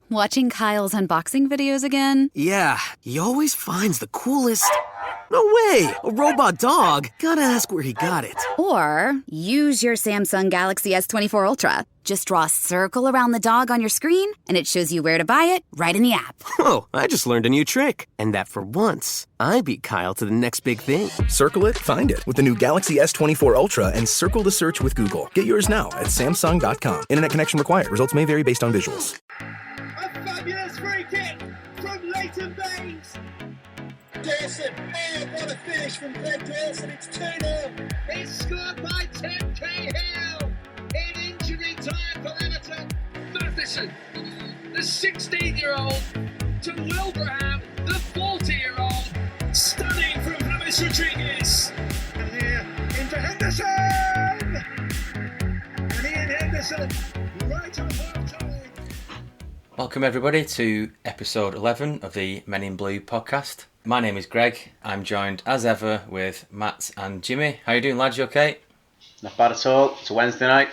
Watching Kyle's unboxing videos again? Yeah, he always finds the coolest... No way! A robot dog? Gotta ask where he got it. Or use your Samsung Galaxy S24 Ultra. Just draw a circle around the dog on your screen, and it shows you where to buy it right in the app. Whoa, I just learned a new trick. And that for once, I beat Kyle to the next big thing. Circle it, find it with the new Galaxy S24 Ultra and circle the search with Google. Get yours now at Samsung.com. Internet connection required. Results may vary based on visuals. A fabulous free kick from Leighton Baines. Dawson, oh, what a finish from Glenn Dawson, it's 2-0. It's scored by Tim Cahill in injury time for Everton. Matheson, the 16-year-old, to Wilbraham, the 40-year-old. Stunning from James Rodriguez. And here into Henderson! And Ian Henderson, right on half-time. Welcome everybody to episode 11 of the Men in Blue podcast. My name is Greg. I'm joined as ever with Matt and Jimmy. How you doing, lads? You okay? Not bad at all. It's a Wednesday night.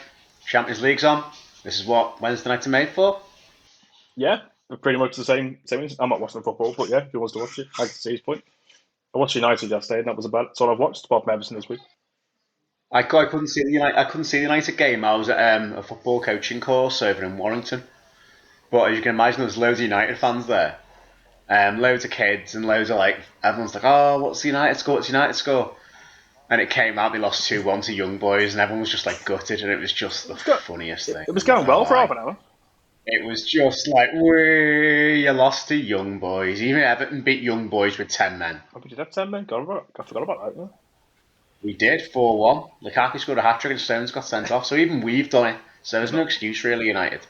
Champions League's on. This is what Wednesday nights are made for. Yeah, pretty much the same. I'm not watching football, but yeah, if you want to watch it, I can see his point. I watched United yesterday, and that was about all I've watched apart from Everton this week. I couldn't see the United game. I was at a football coaching course over in Warrington. But as you can imagine, there's loads of United fans there. Loads of kids and loads of everyone's like, oh, what's the United score? What's the United score? And it came out, they lost 2-1 to Young Boys, and everyone was just gutted, and it was just the funniest thing. It was going well for half an hour. It was just you lost to Young Boys. Even Everton beat Young Boys with 10 men. Oh, we did have 10 men? I forgot about that. Yeah. We did, 4-1. Lukaku scored a hat-trick and Stones got sent off, so even we've done it. So there's no excuse really, United.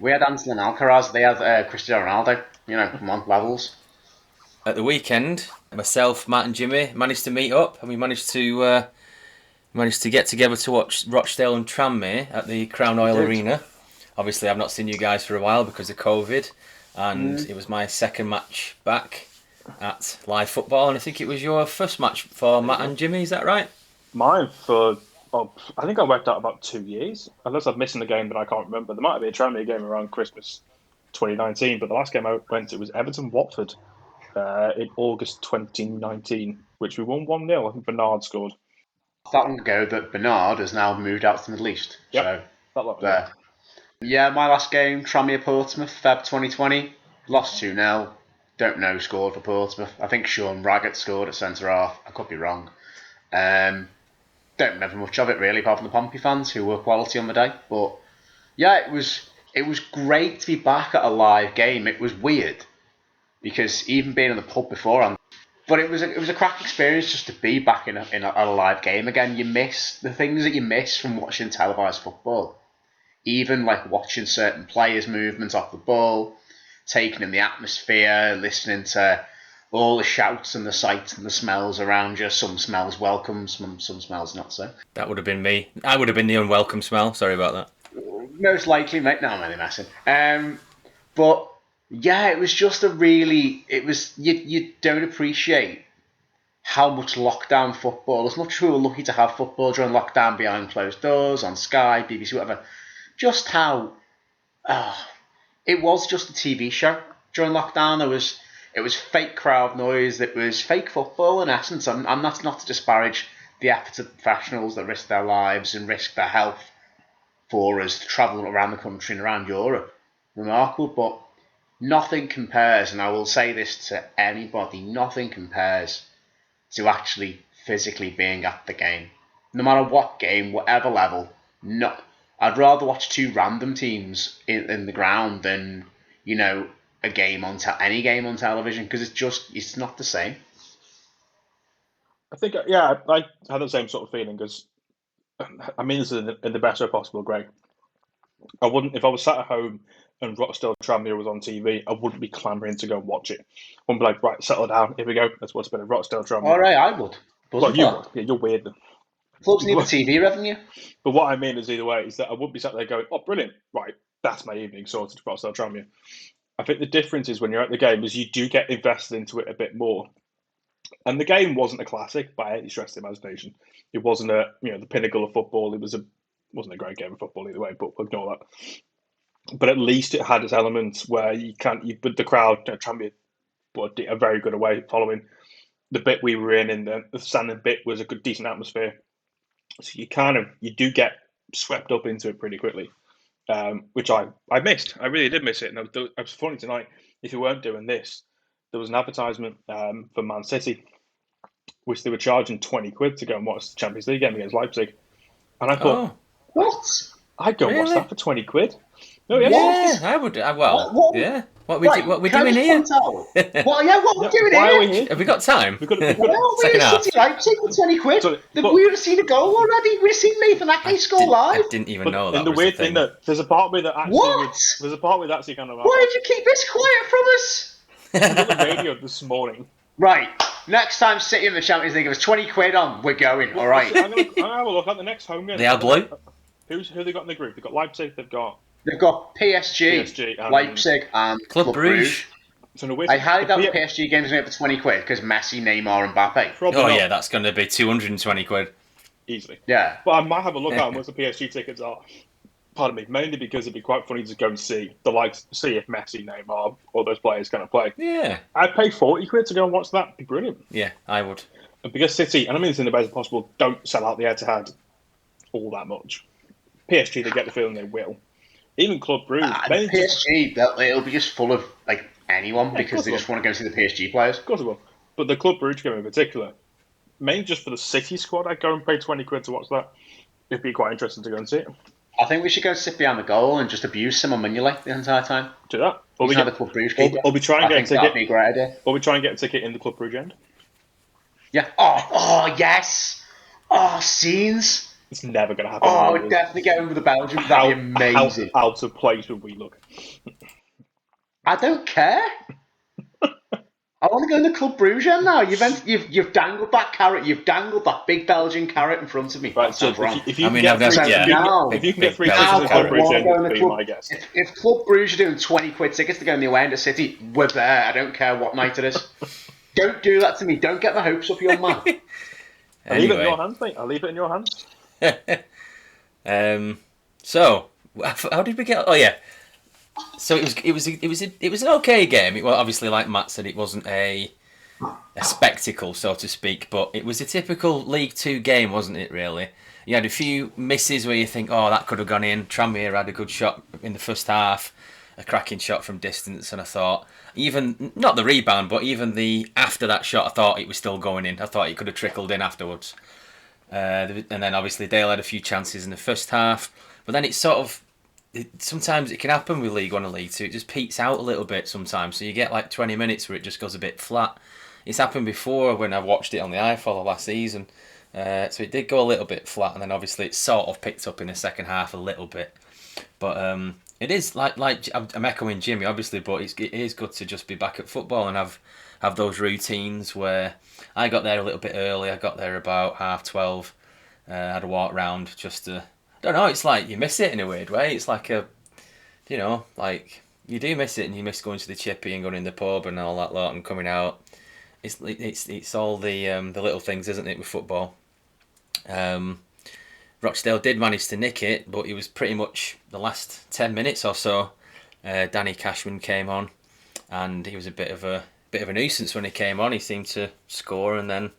We had Ansel and Alcaraz, they had Cristiano Ronaldo. Come on, levels. At the weekend, myself, Matt and Jimmy managed to meet up and we managed to get together to watch Rochdale and Tranmere at the Crown Oil Arena. Obviously, I've not seen you guys for a while because of COVID, and it was my second match back at live football, and I think it was your first match for Matt and Jimmy, is that right? Mine I think I worked out about 2 years, unless I'm missing a game that I can't remember. There might have been a Tranmere game around Christmas 2019, but the last game I went to was Everton-Watford in August 2019, which we won 1-0. I think Bernard scored. That long ago that Bernard has now moved out to the Middle East. Yep, so that long ago. Yeah, my last game, Tranmere Portsmouth, Feb 2020, lost 2-0. Don't know who scored for Portsmouth. I think Sean Raggett scored at centre-half. I could be wrong. Don't remember much of it really, apart from the Pompey fans who were quality on the day. But yeah, it was great to be back at a live game. It was weird because even being in the pub beforehand, but it was a crack experience just to be back in a live game again. You miss the things that you miss from watching televised football, even watching certain players' movements off the ball, taking in the atmosphere, listening to all the shouts and the sights and the smells around you. Some smells welcome, some smells not so. That would have been me. I would have been the unwelcome smell. Sorry about that. Most likely, mate. No, I'm only messing. But yeah, it was just you don't appreciate how much lockdown football, as much as we were lucky to have football during lockdown behind closed doors, on Sky, BBC, whatever, just how it was just a TV show during lockdown. It was fake crowd noise. It was fake football in essence. And that's not to disparage the efforts of professionals that risk their lives and risk their health for us to travel around the country and around Europe. Remarkable, but nothing compares, and I will say this to anybody, nothing compares to actually physically being at the game. No matter what game, whatever level, I'd rather watch two random teams in the ground than, a game any game on television, because it's not the same. I think, yeah, I had the same sort of feeling because, I mean this in the best way possible, Greg. I wouldn't, if I was sat at home and Rochdale Tranmere was on TV, I wouldn't be clamouring to go and watch it. I wouldn't be like, right, settle down, here we go, let's watch a bit of Rochdale Tranmere. All right, I would. Well, you would. Yeah, you're weird then. Clubs need the TV revenue. But what I mean is either way, is that I wouldn't be sat there going, oh, brilliant, right, that's my evening sorted for Rochdale Tranmere. I think the difference is when you're at the game is you do get invested into it a bit more. And the game wasn't a classic by any stretch of the imagination. It wasn't the pinnacle of football. Wasn't a great game of football either way, but we'll ignore but at least it had its elements where but the crowd, Tranmere a very good away following. The bit we were in the standing bit was a good, decent atmosphere. So you do get swept up into it pretty quickly, which I missed. I really did miss it. And I was funny tonight, if you weren't doing this, there was an advertisement for Man City, which they were charging 20 quid to go and watch the Champions League game against Leipzig. And I thought, what? I'd go and watch that for 20 quid. No, yeah, I would. Yeah. What are we doing here? What are we doing Why here? Are we here? Have we got time? We could Why are we in City Leipzig for 20 quid? We would have seen a goal already. We'd have seen Nathan Ake score live. I didn't even know that. And the weird thing that there's a part of me that actually there's a part of me that actually kind of. Why did you keep this quiet from us? I got the radio this morning. Right. Next time City in the Champions League, if it's 20 quid on, we're going. All right. I'm gonna have a look at the next home game. They are blue. Who they got in the group? They've got Leipzig. They've got PSG Leipzig, and Club Brugge. I highly doubt the PSG game's going to be for 20 quid because Messi, Neymar, and Mbappe. Probably not. Yeah, that's going to be 220 quid. Easily. Yeah. But I might have a look at what the PSG tickets are. Pardon me, mainly because it'd be quite funny to go and see if Messi, Neymar, all those players kind of play. Yeah. I'd pay 40 quid to go and watch that. It'd be brilliant. Yeah, I would. And because City, and I mean this in the best way possible, don't sell out the Etihad all that much. PSG, they get the feeling they will. Even Club Brugge. PSG, it'll be just full of anyone because they just want to go see the PSG players. Of course it will. But the Club Brugge game in particular, mainly just for the City squad, I'd go and pay 20 quid to watch that. It'd be quite interesting to go and see it. I think we should go and sit behind the goal and just abuse Simon Mignolet the entire time. Do that. Or we get the Club Brugge keeper. Or we try and get a ticket. That'd be a great idea. Or we try and get a ticket in the Club Brugge end. Yeah. Oh yes. Oh, scenes. It's never going to happen. Oh, we'd definitely get over the Belgium. That'd be amazing. How out of place would we look? I don't care. I want to go in the Club Brugge now. You've dangled that carrot. You've dangled that big Belgian carrot in front of me. Right, so if you can get three tickets in the Club Brugge, be my guess. If Club Brugge are doing 20 quid tickets to go in the away end of City, we're there. I don't care what night it is. Don't do that to me. Don't get the hopes up your man. I'll leave it in your hands, mate. I'll leave it in your hands. So how did we get? Oh yeah. So it was an okay game. Well, obviously, like Matt said, it wasn't a spectacle, so to speak, but it was a typical League Two game, wasn't it? Really, you had a few misses where you think, oh, that could have gone in. Tranmere had a good shot in the first half, a cracking shot from distance, and I thought, even not the rebound, but even the after that shot, I thought it was still going in. I thought it could have trickled in afterwards. And then obviously Dale had a few chances in the first half, but then it's sometimes it can happen with League One and League Two. It just peaks out a little bit sometimes, so you get like 20 minutes where it just goes a bit flat. It's happened before when I watched it on the iFollow last season, so it did go a little bit flat, and then obviously it sort of picked up in the second half a little bit. But it is like I'm echoing Jimmy obviously, but it is good to just be back at football and have those routines where I got there a little bit early. I got there about 12:30. Had a walk round just to. I don't know. It's like you miss it in a weird way. It's like like you do miss it, and you miss going to the chippy and going in the pub and all that lot and coming out. It's all the little things, isn't it, with football? Rochdale did manage to nick it, but it was pretty much the last 10 minutes or so. Danny Cashman came on, and he was a bit of a nuisance when he came on. He seemed to score and then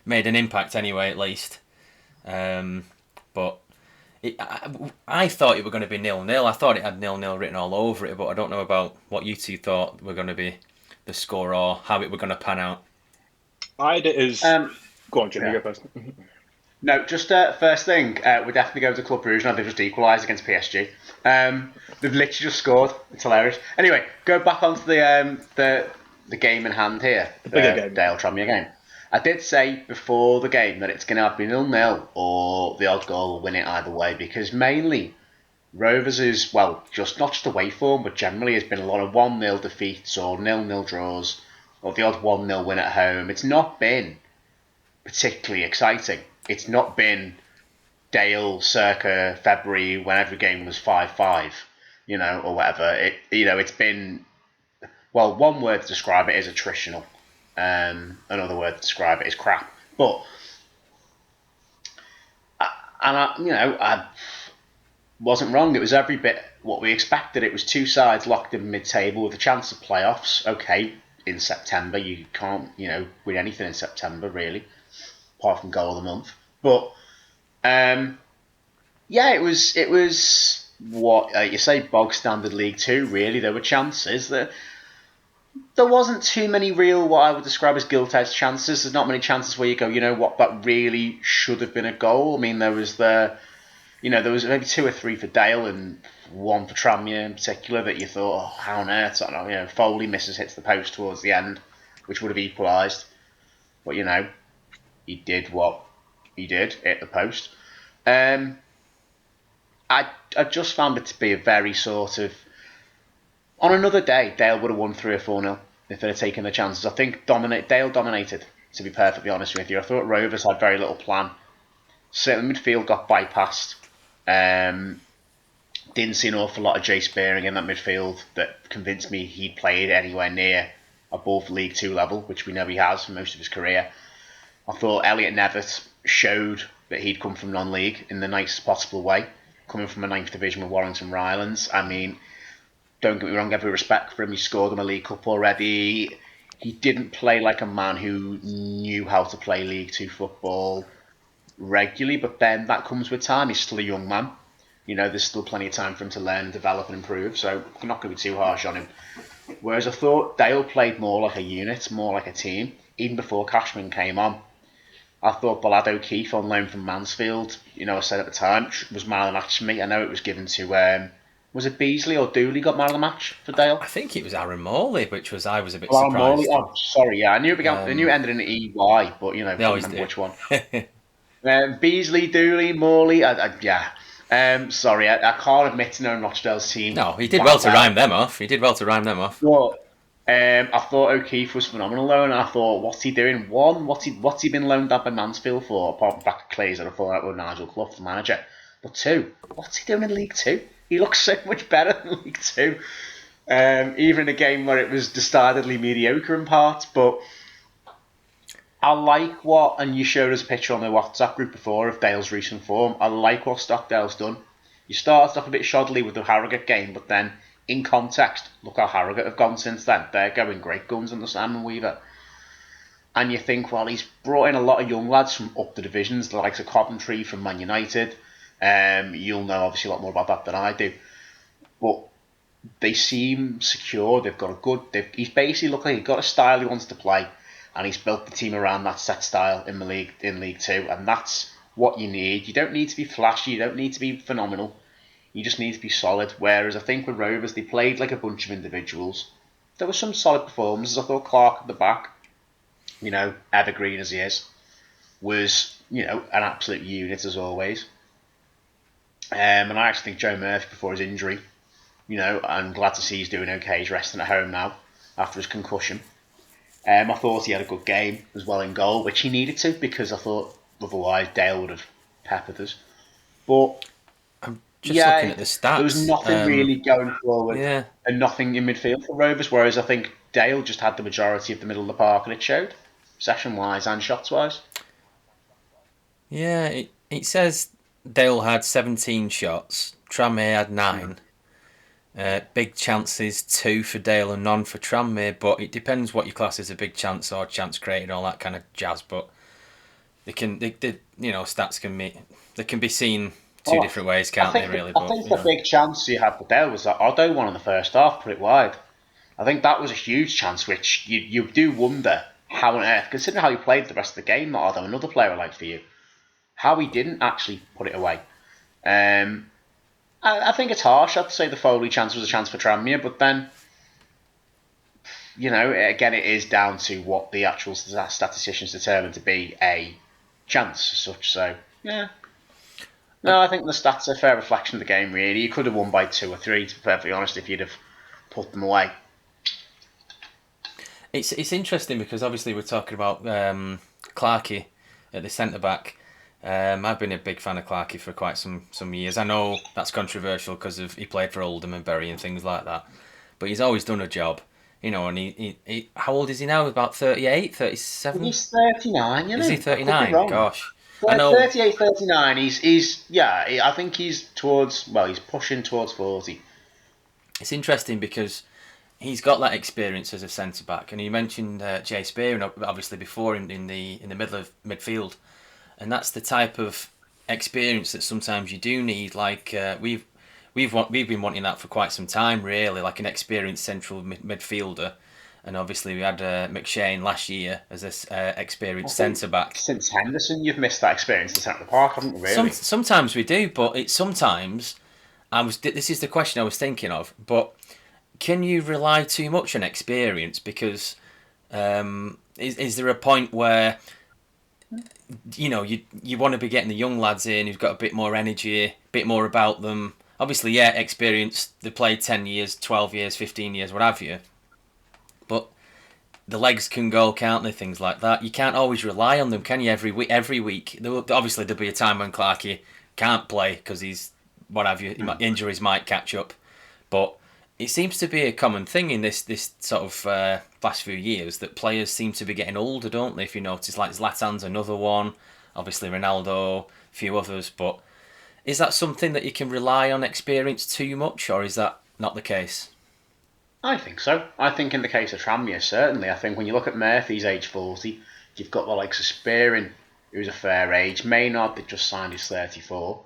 made an impact anyway, at least. But I thought it were going to be 0-0. I thought it had 0-0 written all over it, but I don't know about what you two thought were going to be the score or how it were going to pan out. I had it as... Go on, Jimmy, go first. No, just first thing, we definitely go to Club Brugge now. They've just equalised against PSG. They've literally just scored. It's hilarious. Anyway, go back onto the game in hand here. The Dale Tranmere game. I did say before the game that it's going to have to be 0-0 or the odd goal will win it either way, because mainly Rovers is, well, not just away form, but generally has been a lot of 1-0 defeats or 0-0 draws or the odd 1-0 win at home. It's not been particularly exciting. It's not been Dale circa February when every game was 5-5, or whatever. It's been, well, one word to describe it is attritional. Another word to describe it is crap. But, I wasn't wrong. It was every bit what we expected. It was two sides locked in mid-table with a chance of playoffs. Okay, in September you can't, win anything in September really, apart from goal of the month. But it was what you say, bog standard League Two. Really, there were chances. There wasn't too many real, what I would describe as gilt-edged chances. There's not many chances where you go, that really should have been a goal. I mean, there was maybe 2 or 3 for Dale and 1 for Tranmere in particular that you thought, oh, how on earth? I don't know, Foley hits the post towards the end, which would have equalised. But, he did what he did, hit the post. I just found it to be a very sort of... On another day, Dale would have won 3 or 4-0 if they'd have taken the chances. I think Dale dominated, to be perfectly honest with you. I thought Rovers had very little plan. Certainly midfield got bypassed. Didn't see an awful lot of Jay Spearing in that midfield that convinced me he'd played anywhere near above League 2 level, which we know he has for most of his career. I thought Elliot Nevitt showed that he'd come from non-league in the nicest possible way, coming from a 9th division with Warrington Rylands. I mean, don't get me wrong, every respect for him, he scored him a League Cup already. He didn't play like a man who knew how to play League 2 football regularly, but then that comes with time. He's still a young man. There's still plenty of time for him to learn, develop and improve, so I'm not going to be too harsh on him. Whereas I thought Dale played more like a unit, more like a team. Even before Cashman came on, I thought Ballad O'Keefe on loan from Mansfield, I said at the time, was man of the match for me. I know it was given to, was it Beasley or Dooley got man of the match for Dale? I think it was Aaron Morley, I was a bit Aaron surprised. Morley, sorry, yeah, I knew it ended in EY, but, I don't remember which one. Beasley, Dooley, Morley, yeah. Sorry, I can't admit to knowing Rochdale's team. No, he did well to rhyme them off. But I thought O'Keefe was phenomenal though, and I thought, what's he doing? One, what's he been loaned up by Mansfield for? Apart from the fact that Clay's had a fallout with Nigel Clough, the manager. But 2, what's he doing in League 2? He looks so much better than League 2. Even in a game where it was decidedly mediocre in parts, but I like and you showed us a picture on the WhatsApp group before of Dale's recent form. I like what Stockdale's done. You started off a bit shoddily with the Harrogate game, but then in context, look how Harrogate have gone since then. They're going great guns under Simon Weaver. And you think, well, he's brought in a lot of young lads from up the divisions, the likes of Coventry from Man United. You'll know obviously a lot more about that than I do. But they seem secure. They've got he's basically looked like he's got a style he wants to play. And he's built the team around that set style in League 2, and that's what you need. You don't need to be flashy, you don't need to be phenomenal, you just need to be solid. Whereas I think with Rovers, they played like a bunch of individuals. There were some solid performances. I thought Clark at the back, evergreen as he is, was, an absolute unit as always. And I actually think Joe Murphy, before his injury, I'm glad to see he's doing okay. He's resting at home now after his concussion. I thought he had a good game as well in goal, which he needed to, because I thought otherwise Dale would have peppered us. But I'm just looking at the stats. There was nothing really going forward and nothing in midfield for Rovers, whereas I think Dale just had the majority of the middle of the park, and it showed, session-wise and shots-wise. Yeah, it says Dale had 17 shots, Tranmere had 9. Big chances, 2 for Dale and none for Tranmere, but it depends what your class is a big chance or chance created, all that kind of jazz. But stats can be seen two different ways, can't they? Really, I think the big chance you had for Dale was that Oddo one in the first half, put it wide. I think that was a huge chance, which you do wonder how on earth, considering how he played the rest of the game, not Oddo, another player I like for you, how he didn't actually put it away. I think it's harsh. I'd say the Foley chance was a chance for Tranmere, but then, again, it is down to what the actual statisticians determine to be a chance as such. So, yeah. No, I think the stats are a fair reflection of the game, really. You could have won by 2 or 3, to be perfectly honest, if you'd have put them away. It's interesting because obviously we're talking about Clarkey at the centre-back. I've been a big fan of Clarkey for quite some years. I know that's controversial because he played for Oldham and Bury and things like that, but he's always done a job, and he how old is he now? About 38, 37? He's 39, Is he 39? Gosh. I know. 38, 39, I think he's pushing towards 40. it's interesting because he's got that experience as a centre back, and you mentioned Jay Spearing obviously before in the middle of midfield, and that's the type of experience that sometimes you do need. Like we've been wanting that for quite some time, really, like an experienced central midfielder. And obviously we had McShane last year as this experienced centre back. Since Henderson, you've missed that experience in the centre of the park, haven't you? Really? Sometimes we do, but it's sometimes. This is the question I was thinking of. But can you rely too much on experience? Because is there a point where you want to be getting the young lads in who've got a bit more energy, a bit more about them? Obviously, yeah, experience. They played 10 years, 12 years, 15 years, what have you. But the legs can go, can't they? Things like that. You can't always rely on them, can you? Every week. Obviously, there'll be a time when Clarkey can't play because he's what have you. Injuries might catch up, but it seems to be a common thing in this sort of last few years that players seem to be getting older, don't they? If you notice, like Zlatan's another one. Obviously, Ronaldo, a few others. But is that something that you can rely on experience too much, or is that not the case? I think so. I think in the case of Tranmere, certainly. I think when you look at Murphy's age 40, you've got the likes of Spearing, who's a fair age. Maynard, that just signed, is 34.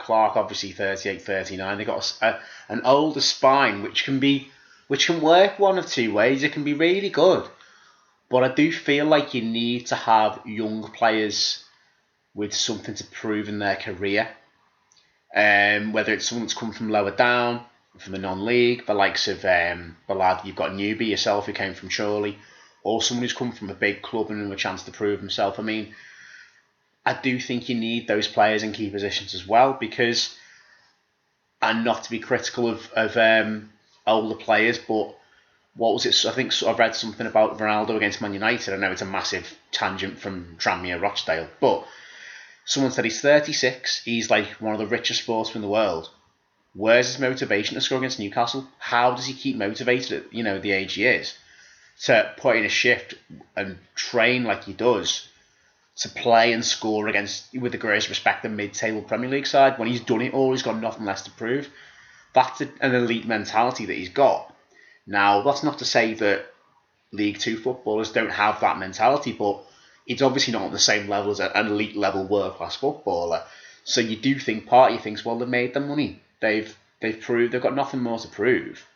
Clark, obviously 38, 39. They've got an older spine, which can work one of two ways. It can be really good. But I do feel like you need to have young players with something to prove in their career. Whether it's someone that's come from lower down, from the non-league, the likes of the lad you've got Newby yourself who came from Chorley, or someone who's come from a big club and a chance to prove himself. I mean, I do think you need those players in key positions as well, because, and not to be critical of older players, but what was it? I think I've read something about Ronaldo against Man United. I know it's a massive tangent from Tranmere, Rochdale, but someone said he's 36, he's like one of the richest sportsmen in the world. Where's his motivation to score against Newcastle? How does he keep motivated at the age he is to put in a shift and train like he does to play and score against, with the greatest respect, the mid-table Premier League side? When he's done it all, he's got nothing less to prove. That's an elite mentality that he's got. Now, that's not to say that League 2 footballers don't have that mentality, but it's obviously not at the same level as an elite level world-class footballer. So you do think, part of you thinks, well, they've made their money. They've proved they've got nothing more to prove.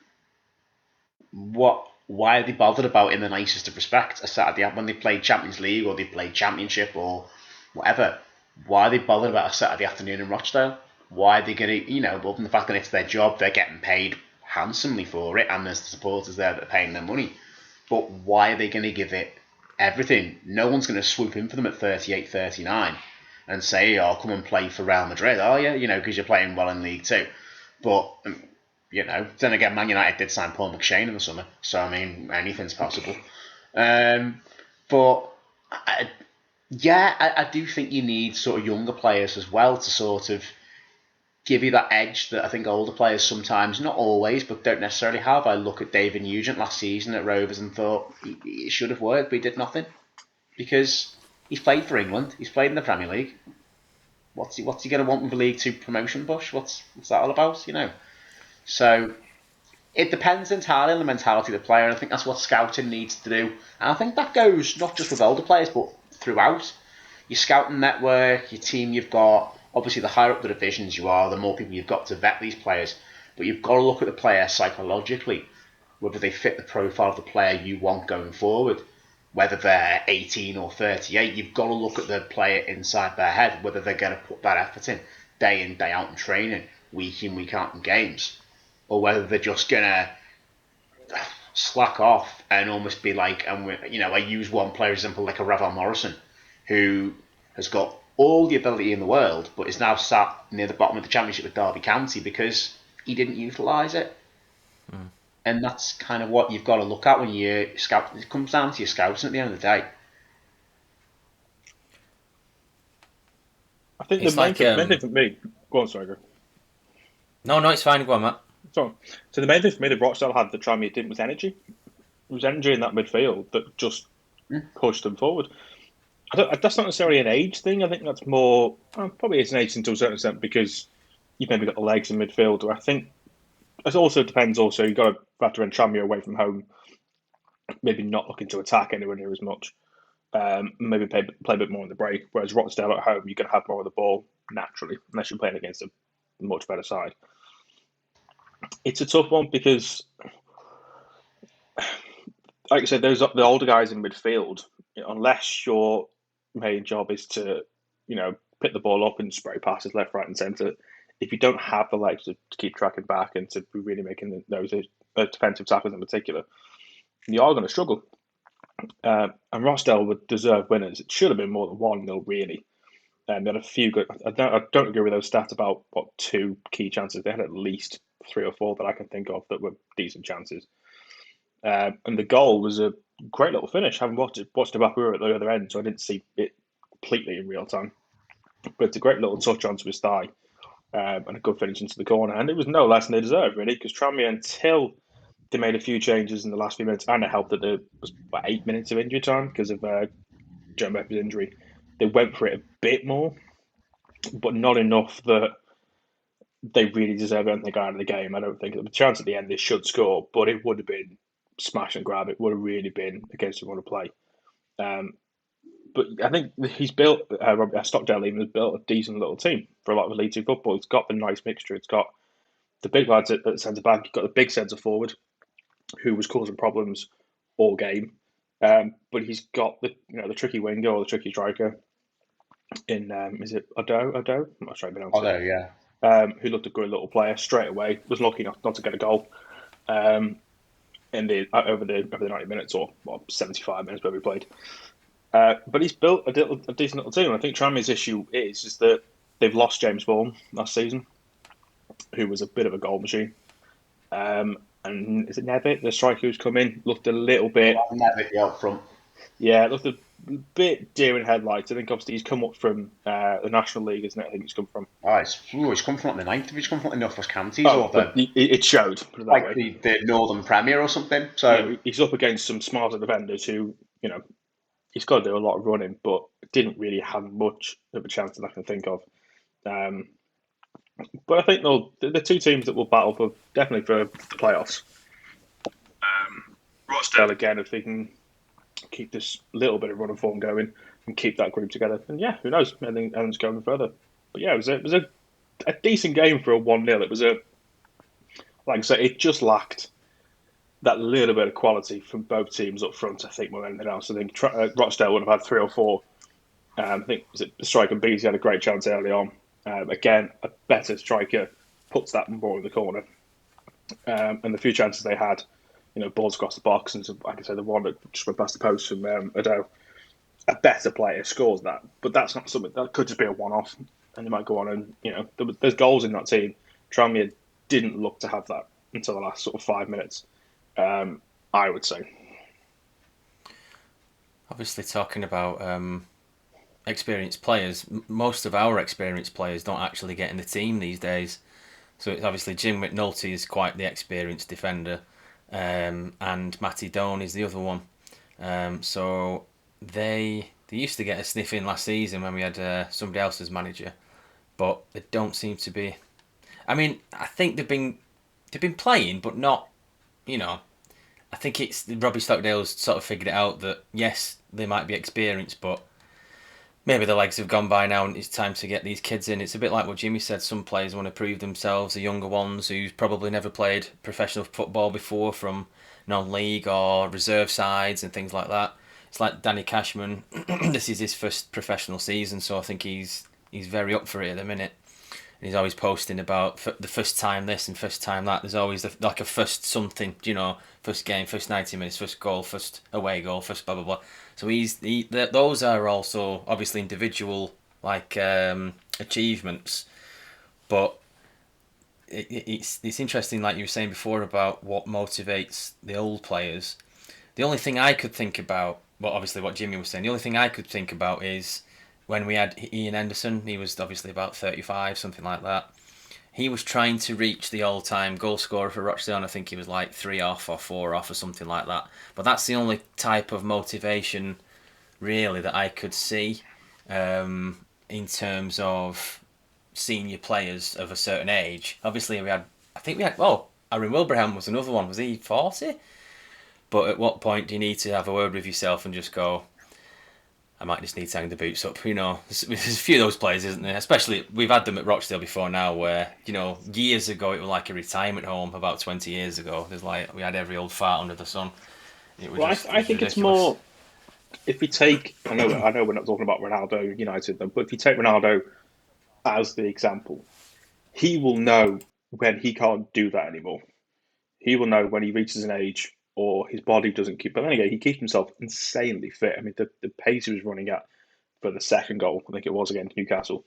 Why are they bothered about, in the nicest of respects, a Saturday when they played Champions League or they played Championship or whatever? Why are they bothered about a Saturday afternoon in Rochdale? Why are they going to, other than the fact that it's their job, they're getting paid handsomely for it, and there's the supporters there that are paying their money. But why are they going to give it everything? No one's going to swoop in for them at 38, 39 and say, oh, come and play for Real Madrid, are you? Because you're playing well in League 2. But, then again, Man United did sign Paul McShane in the summer. So, I mean, anything's possible. But, I do think you need sort of younger players as well to sort of give you that edge that I think older players sometimes, not always, but don't necessarily have. I look at David Nugent last season at Rovers and thought it should have worked, but he did nothing. Because he's played for England, he's played in the Premier League. What's he going to want with the League 2 promotion push? What's that all about, So it depends entirely on the mentality of the player, and I think that's what scouting needs to do. And I think that goes not just with older players, but throughout. Your scouting network, your team you've got, obviously the higher up the divisions you are, the more people you've got to vet these players. But you've got to look at the player psychologically, whether they fit the profile of the player you want going forward. Whether they're 18 or 38, you've got to look at the player inside their head, whether they're going to put that effort in, day out in training, week in, week out in games, or whether they're just going to slack off and almost be like, I use one player example like a Ravel Morrison, who has got all the ability in the world, but is now sat near the bottom of the Championship with Derby County because he didn't utilise it. And that's kind of what you've got to look at when you scout. It comes down to your scouting at the end of the day. I think the main thing for me... Go on, sorry, go. No, it's fine. Go on, Matt. So the main thing for me that Rochdale had that Tranmere didn't was energy. There was energy in that midfield that just pushed them forward. That's not necessarily an age thing. I think that's more... probably it's an age thing to a certain extent because you've maybe got the legs in midfield. I think it also depends. Also, you've got to factor in Tranmere away from home, maybe not looking to attack anywhere near as much. Maybe play a bit more in the break. Whereas Rochdale at home, you're going to have more of the ball naturally, unless you're playing against a much better side. It's a tough one because, like I said, the older guys in midfield, unless your main job is to, pick the ball up and spray passes left, right, and centre, if you don't have the legs to keep tracking back and to be really making those defensive tackles in particular, you are going to struggle. And Rochdale would deserve winners. It should have been more than 1-0, really. They had a few good. I don't agree with those stats about two key chances. They had at least 3 or 4 that I can think of that were decent chances. And the goal was a great little finish. Having watched it back, we were at the other end, so I didn't see it completely in real time. But it's a great little touch onto his thigh and a good finish into the corner. And it was no less than they deserved, really, because Tranmere, until they made a few changes in the last few minutes, and it helped that there was 8 minutes of injury time because of Joe Mepper's injury. They went for it a bit more, but not enough that they really deserve anything out of the game. I don't think. The chance at the end they should score, but it would have been smash and grab. It would have really been against who want to play. But I think he's built, Stockdale even has built a decent little team for a lot of League Two football. It's got the nice mixture. It's got the big lads at centre back. You've got the big centre forward who was causing problems all game. But he's got the tricky winger or the tricky striker in is it Odo? I'm not sure I pronounced it. Odo, yeah. Who looked a good little player straight away. Was lucky enough not to get a goal. Over the 90 minutes or 75 minutes where we played. But he's built a decent little team. I think Tranmere's issue is that they've lost James Vaughan last season, who was a bit of a goal machine. And is it Nevitt, the striker who's come in, looked a little bit... Nevitt, up front. Yeah, looked a bit deer in headlights. I think obviously he's come up from the National League, isn't it? I think he's come from... He's come from the 9th. He's come from the Northwest Counties. It showed. Put it that way. The Northern Premier or something. So he's up against some smarter defenders who, he's got to do a lot of running, but didn't really have much of a chance that I can think of. But I think the two teams that will battle for definitely for the playoffs. Rochdale again, if they can keep this little bit of run and form going and keep that group together, and who knows? I think Ellen's going further. But it was a decent game for a 1-0. It was like I say, it just lacked that little bit of quality from both teams up front. I think more than anything else. I think Rochdale would have had 3 or 4. I think striker Beasley had a great chance early on. Again, a better striker puts that ball in the corner. And the few chances they had, balls across the box, and like I said, the one that just went past the post from Odo, a better player scores that. But that's not something that could just be a one-off, and they might go on and there's goals in that team. Tranmere didn't look to have that until the last sort of 5 minutes. I would say. Obviously, talking about experienced players, most of our experienced players don't actually get in the team these days. So it's obviously Jim McNulty is quite the experienced defender, and Matty Doan is the other one. So they used to get a sniff in last season when we had somebody else as manager, but they don't seem to be. I mean, I think they've been playing, but not. I think it's Robbie Stockdale's sort of figured it out that yes, they might be experienced, but maybe the legs have gone by now and it's time to get these kids in. It's a bit like what Jimmy said, some players want to prove themselves, the younger ones who've probably never played professional football before from non-league or reserve sides and things like that. It's like Danny Cashman, this is his first professional season, so I think he's very up for it at the minute. And he's always posting about the first time this and first time that. There's always like a first something, first game, first 90 minutes, first goal, first away goal, first blah, blah, blah. So those are also obviously individual achievements. But it's interesting, like you were saying before, about what motivates the old players. The only thing I could think about, well, obviously what Jimmy was saying, the only thing I could think about is when we had Ian Henderson. He was obviously about 35, something like that. He was trying to reach the all-time goal scorer for Rochdale, and I think he was like 3 off or 4 off or something like that. But that's the only type of motivation, really, that I could see in terms of senior players of a certain age. Obviously, Aaron Wilbraham was another one. Was he 40? But at what point do you need to have a word with yourself and just go, I might just need to hang the boots up? There's a few of those players, isn't there? Especially, we've had them at Rochdale before now where, years ago it was like a retirement home, about 20 years ago. We had every old fart under the sun. I think it's more, if you take, I know we're not talking about Ronaldo United though, but if you take Ronaldo as the example, he will know when he can't do that anymore. He will know when he reaches an age or his body doesn't keep. But then again, he keeps himself insanely fit. I mean, the pace he was running at for the second goal, I think it was against Newcastle,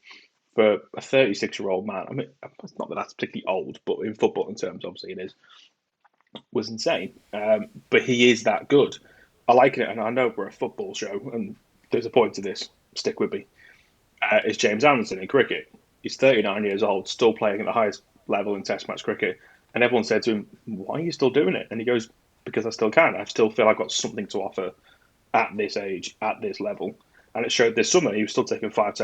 for a 36-year-old man. I mean, it's not that that's particularly old, but in footballing terms, obviously it is, was insane. But he is that good. I like it, and I know we're a football show, and there's a point to this. Stick with me. It's James Anderson in cricket. He's 39 years old, still playing at the highest level in Test match cricket. And everyone said to him, "Why are you still doing it?" And he goes, "Because I still can. I still feel I've got something to offer at this age, at this level." And it showed this summer. He was still taking five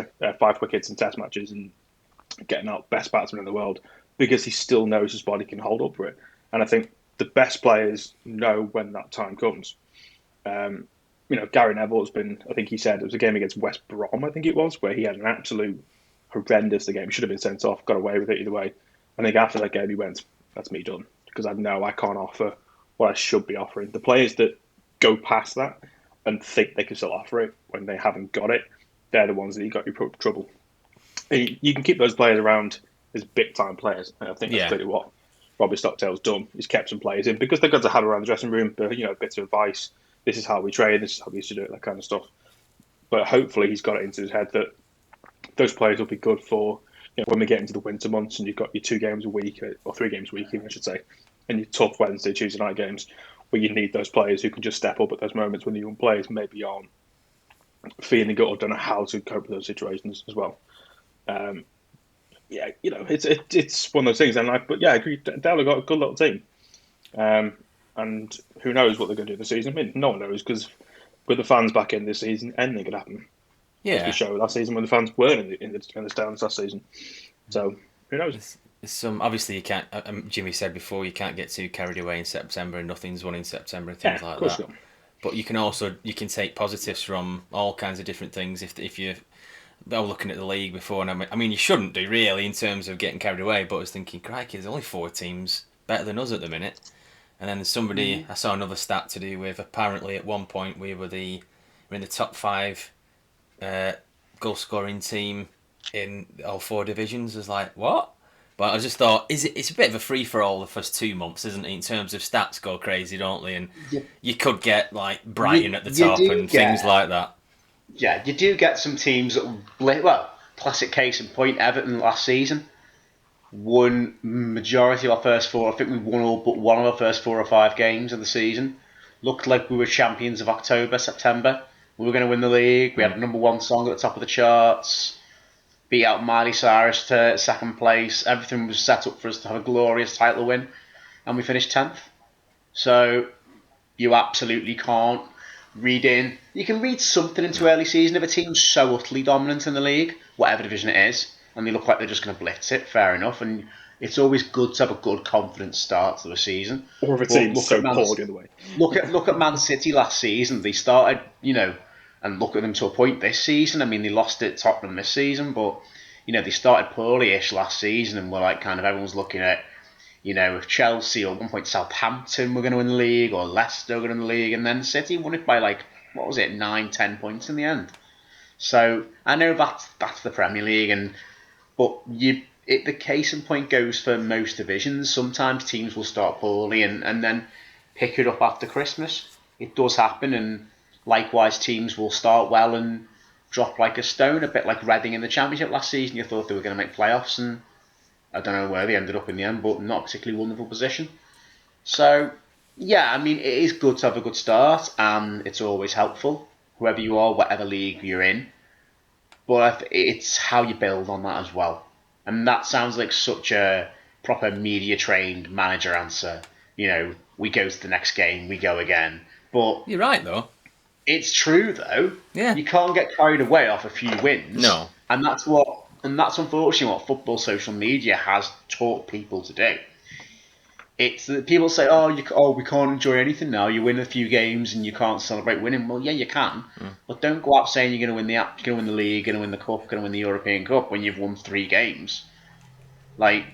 wickets in Test matches and getting out best batsman in the world because he still knows his body can hold up for it. And I think the best players know when that time comes. Gary Neville has been, I think he said, it was a game against West Brom, I think it was, where he had an absolute horrendous game. He should have been sent off, got away with it either way. I think after that game he went, that's me done, because I know I can't offer what I should be offering. The players that go past that and think they can still offer it when they haven't got it, they're the ones that you got your trouble. You can keep those players around as big-time players, and I think that's clearly what Robbie Stockdale's done. He's kept some players in because they've got to have around the dressing room, bits of advice. This is how we train, this is how we used to do it, that kind of stuff. But hopefully he's got it into his head that those players will be good for when we get into the winter months and you've got your 2 games a week, or 3 games a week even, I should say, and your tough Wednesday, Tuesday night games where you need those players who can just step up at those moments when the young players maybe aren't feeling good or don't know how to cope with those situations as well. It's one of those things. I agree. Dale have got a good little team. And who knows what they're going to do this season? I mean, no one knows, because with the fans back in this season, anything could happen. Yeah. As we showed last season when the fans weren't in the stands last season. So, who knows? Obviously, you can't. Jimmy said before, you can't get too carried away in September, and nothing's won in September and things like that. Not. But you can take positives from all kinds of different things if you're looking at the league before. And I mean, you shouldn't do really in terms of getting carried away. But I was thinking, crikey, there's only 4 teams better than us at the minute. And then somebody, I saw another stat to do with, apparently at one point we were in the top 5 goal scoring team in all 4 divisions. I was like, what? But I just thought, it's a bit of a free for all the first 2 months, isn't it? In terms of stats go crazy, don't they? And you could get like Brighton at the top and things like that. Yeah, you do get some teams that classic case in point, Everton last season. Won majority of our first 4. I think we won all but one of our first 4 or 5 games of the season. Looked like we were champions of October, September. We were going to win the league. We had a #1 song at the top of the charts. Beat out Miley Cyrus to 2nd place. Everything was set up for us to have a glorious title win. And we finished 10th. So you absolutely can't read in. You can read something into early season if a team's so utterly dominant in the league, whatever division it is, and they look like they're just going to blitz it, fair enough. And it's always good to have a good, confident start to the season. Or if a team's so poor the other way. Look at Man City last season. They started, and look at them to a point this season. I mean, they lost at Tottenham this season, but, they started poorly-ish last season, and were like kind of everyone's looking at, if Chelsea or at one point Southampton were going to win the league, or Leicester were going to win the league, and then City won it by 9-10 points in the end. So I know that's the Premier League, but the case in point goes for most divisions. Sometimes teams will start poorly and then pick it up after Christmas. It does happen, and likewise teams will start well and drop like a stone, a bit like Reading in the Championship last season. You thought they were going to make playoffs, and I don't know where they ended up in the end, but not a particularly wonderful position. So, yeah, I mean, it is good to have a good start, and it's always helpful, whoever you are, whatever league you're in. But it's how you build on that as well. And that sounds like such a proper media-trained manager answer. We go to the next game, we go again. But you're right, though. It's true, though. Yeah. You can't get carried away off a few wins. No. And that's what And that's unfortunately what football social media has taught people to do. It's that people say, we can't enjoy anything now. You win a few games and you can't celebrate winning. Well, yeah, you can, but don't go out saying you're going to win the league, going to win the cup, going to win the European Cup when you've won 3 games. Like,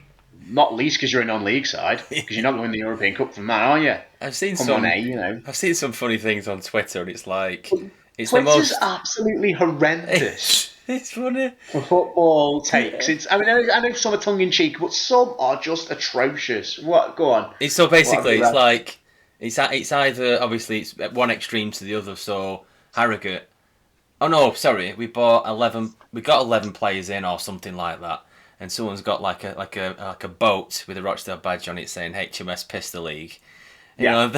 not least because you're a non-league side, because you're not going to win the European Cup from that, are you? I've seen I've seen some funny things on Twitter, and it's like Twitter's absolutely horrendous. It's funny for football takes. I know some are tongue in cheek, but some are just atrocious. What? Go on. It's so basically, it's like it's either obviously it's at one extreme to the other. So Harrogate. Oh no, sorry, we got 11 players in or something like that, and someone's got like a boat with a Rochdale badge on it saying HMS Pistol League. You know.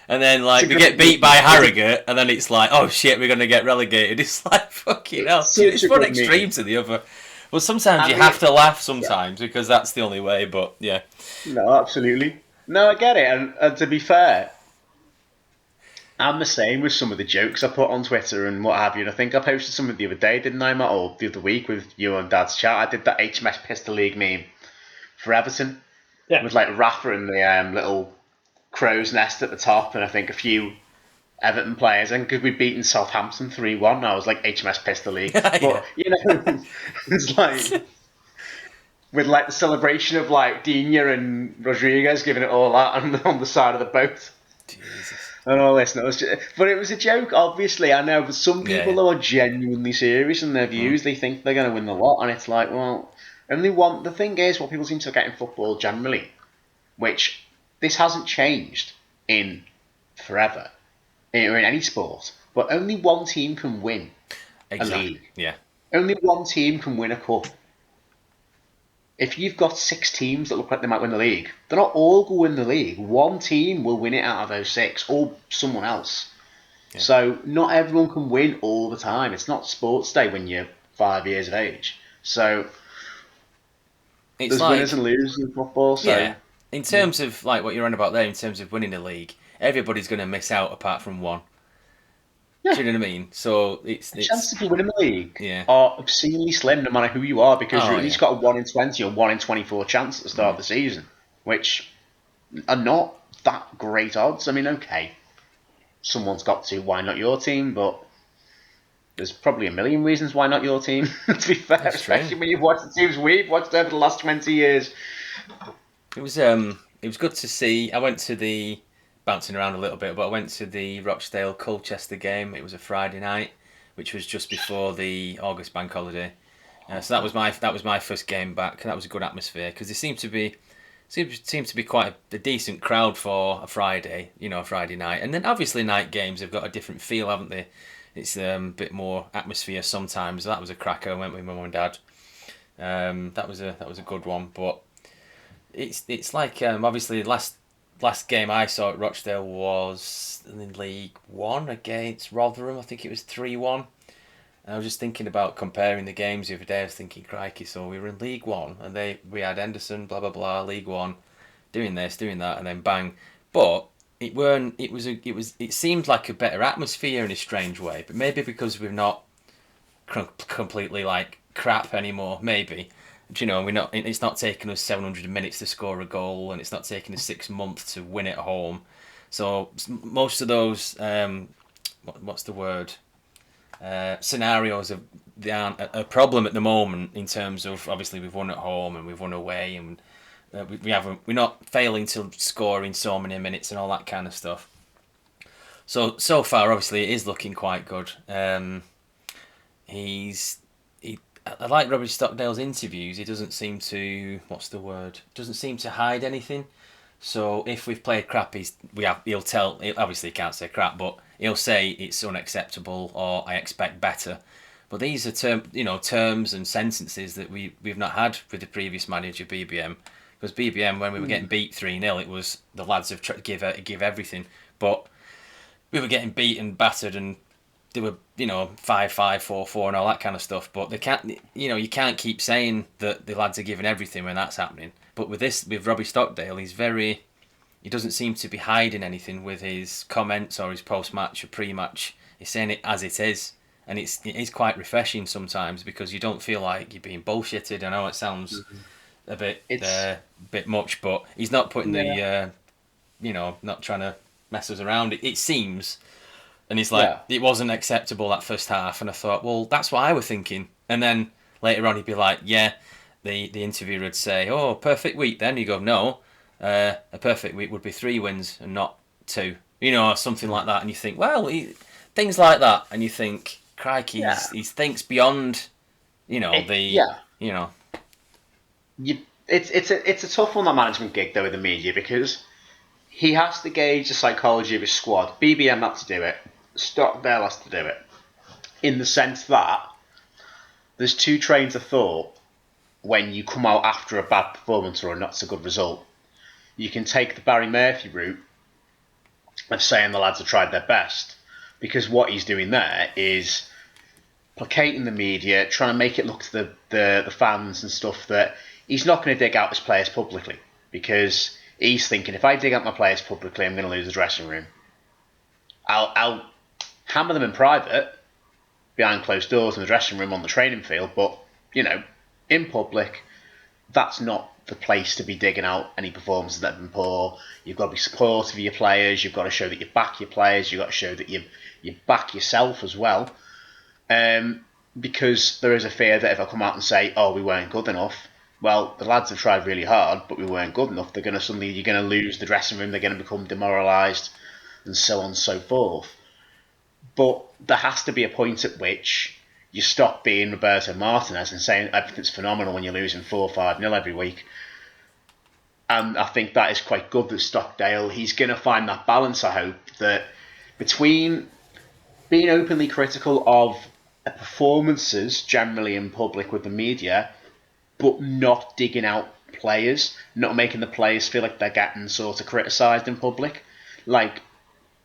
And then, like, we get beat by Harrogate, and then it's like, oh shit, we're going to get relegated. It's like, fucking hell. It's one extreme to the other. Well, sometimes you have to laugh sometimes, because that's the only way, but yeah. No, absolutely. No, I get it. And to be fair, I'm the same with some of the jokes I put on Twitter and what have you. And I think I posted something the other day, didn't I, Matt? Or the other week with you and Dad's chat. I did that HMS Pistol League meme for Everton. Yeah. With, like, Rafa and the little crow's nest at the top, and I think a few Everton players, and because we'd beaten Southampton 3-1, I was like HMS Pistol League. But you know, it's like with like the celebration of like Dina and Rodriguez giving it all out on the side of the boat. Jesus. And all this, but it was a joke. Obviously, I know, but some people are genuinely serious in their views. They think they're going to win the lot, and it's like, well, only one. The thing is, what people seem to get in football generally, which this hasn't changed in forever, or in any sport, but only one team can win a league. Yeah. Only one team can win a cup. If you've got 6 teams that look like they might win the league, they're not all going to win the league. One team will win it out of those 6, or someone else. Yeah. So not everyone can win all the time. It's not sports day when you're 5 years of age. So there's winners and losers in football. So. Yeah. In terms of like what you're on about there, in terms of winning a league, everybody's going to miss out apart from one. Yeah. Do you know what I mean? So it's the chances of you winning the league are obscenely slim, no matter who you are, because you've at least got a 1 in 20 or 1 in 24 chance at the start of the season, which are not that great odds. I mean, okay, someone's got to. Why not your team? But there's probably a million reasons why not your team. To be fair, especially when you've watched the teams we've watched over the last 20 years. It was good to see. I went to the bouncing around a little bit, but I went to the Rochdale Colchester game. It was a Friday night, which was just before the August bank holiday. So that was my first game back. That was a good atmosphere because there seemed to be quite a decent crowd for a Friday, a Friday night. And then obviously night games have got a different feel, haven't they? It's a bit more atmosphere sometimes. That was a cracker. I went with my mum and dad. That was a good one, but. It's like obviously the last game I saw at Rochdale was in League One against Rotherham. I think it was 3-1. And I was just thinking about comparing the games the other day. I was thinking, crikey, so we were in League One and we had Henderson, blah blah blah, League One, doing this, doing that, and then bang. But it seemed like a better atmosphere in a strange way. But maybe because we're not completely like crap anymore, maybe. It's not taking us 700 minutes to score a goal, and it's not taking us 6 months to win at home. So most of those, what's the word? Scenarios aren't a problem at the moment in terms of obviously we've won at home and we've won away, and we're not failing to score in so many minutes and all that kind of stuff. So far, obviously, it is looking quite good. I like Robbie Stockdale's interviews. He doesn't seem to doesn't seem to hide anything. So if we've played crap, he'll tell. Obviously, he can't say crap, but he'll say it's unacceptable or I expect better. But these are terms and sentences that we've not had with the previous manager BBM. Because BBM, when we were getting beat 3-0, it was the lads have tried to give everything. But we were getting beaten, battered, and they were 5-5, 4-4, and all that kind of stuff. But they can't, you can't keep saying that the lads are giving everything when that's happening. But with Robbie Stockdale, he doesn't seem to be hiding anything with his comments or his post-match or pre-match. He's saying it as it is, and it's quite refreshing sometimes because you don't feel like you're being bullshitted. I know it sounds a bit much, but he's not putting not trying to mess us around. It seems, and he's like, it wasn't acceptable that first half, and I thought, well, that's what I was thinking, and then later on he'd be like, the interviewer would say, oh, perfect week then. You go, no, a perfect week would be 3 wins and not 2, or something like that, and you think, well, things like that, and you think, crikey, he thinks beyond, It's a tough one, that management gig though with the media, because he has to gauge the psychology of his squad. BBM had to do it. Stockdale has to do it. In the sense that there's 2 trains of thought when you come out after a bad performance or a not so good result. You can take the Barry Murphy route of saying the lads have tried their best, because what he's doing there is placating the media, trying to make it look to the fans and stuff that he's not going to dig out his players publicly, because he's thinking, if I dig out my players publicly, I'm going to lose the dressing room. I'll hammer them in private, behind closed doors in the dressing room, on the training field, but, in public, that's not the place to be digging out any performances that have been poor. You've got to be supportive of your players, you've got to show that you back your players, you've got to show that you back yourself as well. Because there is a fear that if I come out and say, oh, we weren't good enough, well, the lads have tried really hard, but we weren't good enough, you're going to lose the dressing room, they're going to become demoralised, and so on and so forth. But there has to be a point at which you stop being Roberto Martinez and saying everything's phenomenal when you're losing 4-5-0 every week. And I think that is quite good that Stockdale, he's going to find that balance, I hope, that between being openly critical of performances generally in public with the media, but not digging out players, not making the players feel like they're getting sort of criticised in public, like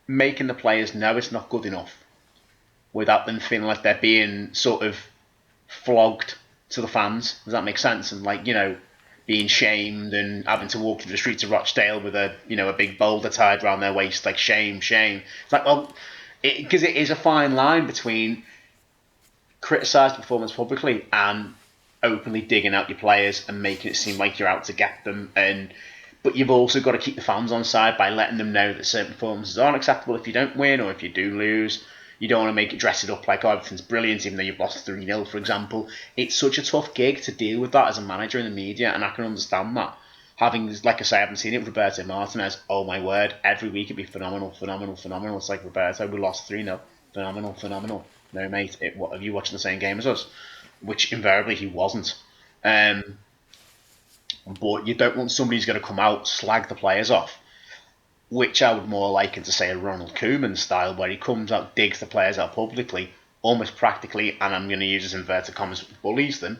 making the players know it's not good enough without them feeling like they're being sort of flogged to the fans. Does that make sense? And being shamed and having to walk through the streets of Rochdale with a big boulder tied around their waist, like shame. It's like, well, because it is a fine line between criticising performance publicly and openly digging out your players and making it seem like you're out to get them. But you've also got to keep the fans on side by letting them know that certain performances aren't acceptable if you don't win or if you do lose. You don't want to make it dress it up like, oh, everything's brilliant, even though you've lost 3-0, for example. It's such a tough gig to deal with that as a manager in the media, and I can understand that. Like I say, I haven't seen it with Roberto Martinez. Oh my word, every week it'd be phenomenal. It's like, Roberto, we lost 3-0. Phenomenal. No, mate, what, are you watching the same game as us? Which invariably he wasn't. But you don't want somebody who's going to come out, slag the players off, which I would more liken to, say, a Ronald Koeman style, where he comes out, digs the players out publicly, almost practically, and I'm going to use his inverted commas, bullies them,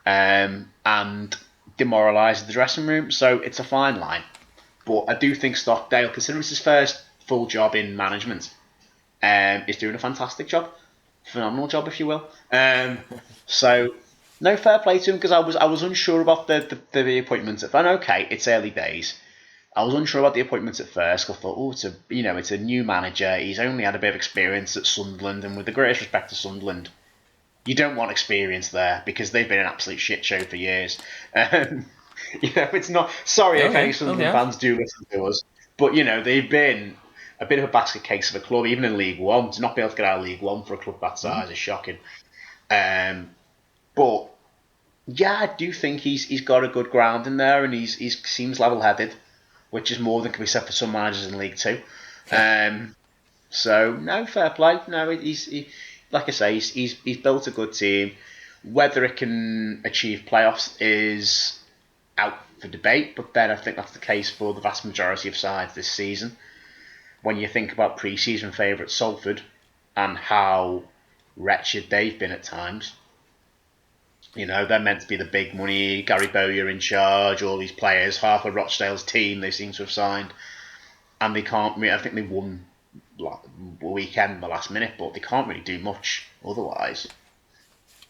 and demoralises the dressing room. So it's a fine line. But I do think Stockdale, considering it's his first full job in management, is doing a fantastic job. Phenomenal job, if you will. So, no, fair play to him, because I was unsure about the appointment. And okay, it's early days. I was unsure about the appointment at first. I thought, oh, it's a new manager. He's only had a bit of experience at Sunderland, and with the greatest respect to Sunderland, you don't want experience there because they've been an absolute shit show for years. It's not. Sorry if any Sunderland fans do listen to us, but they've been a bit of a basket case of a club, even in League One. To not be able to get out of League One for a club that size is shocking. But yeah, I do think he's got a good ground in there, and he seems level-headed, which is more than can be said for some managers in League Two. So no, fair play. No, like I say, he's built a good team. Whether it can achieve playoffs is out for debate, but then I think that's the case for the vast majority of sides this season. When you think about pre-season favourite Salford and how wretched they've been at times, they're meant to be the big money, Gary Bowyer in charge, all these players, half of Rochdale's team they seem to have signed, and they can't. I think they won a weekend the last minute, but they can't really do much otherwise.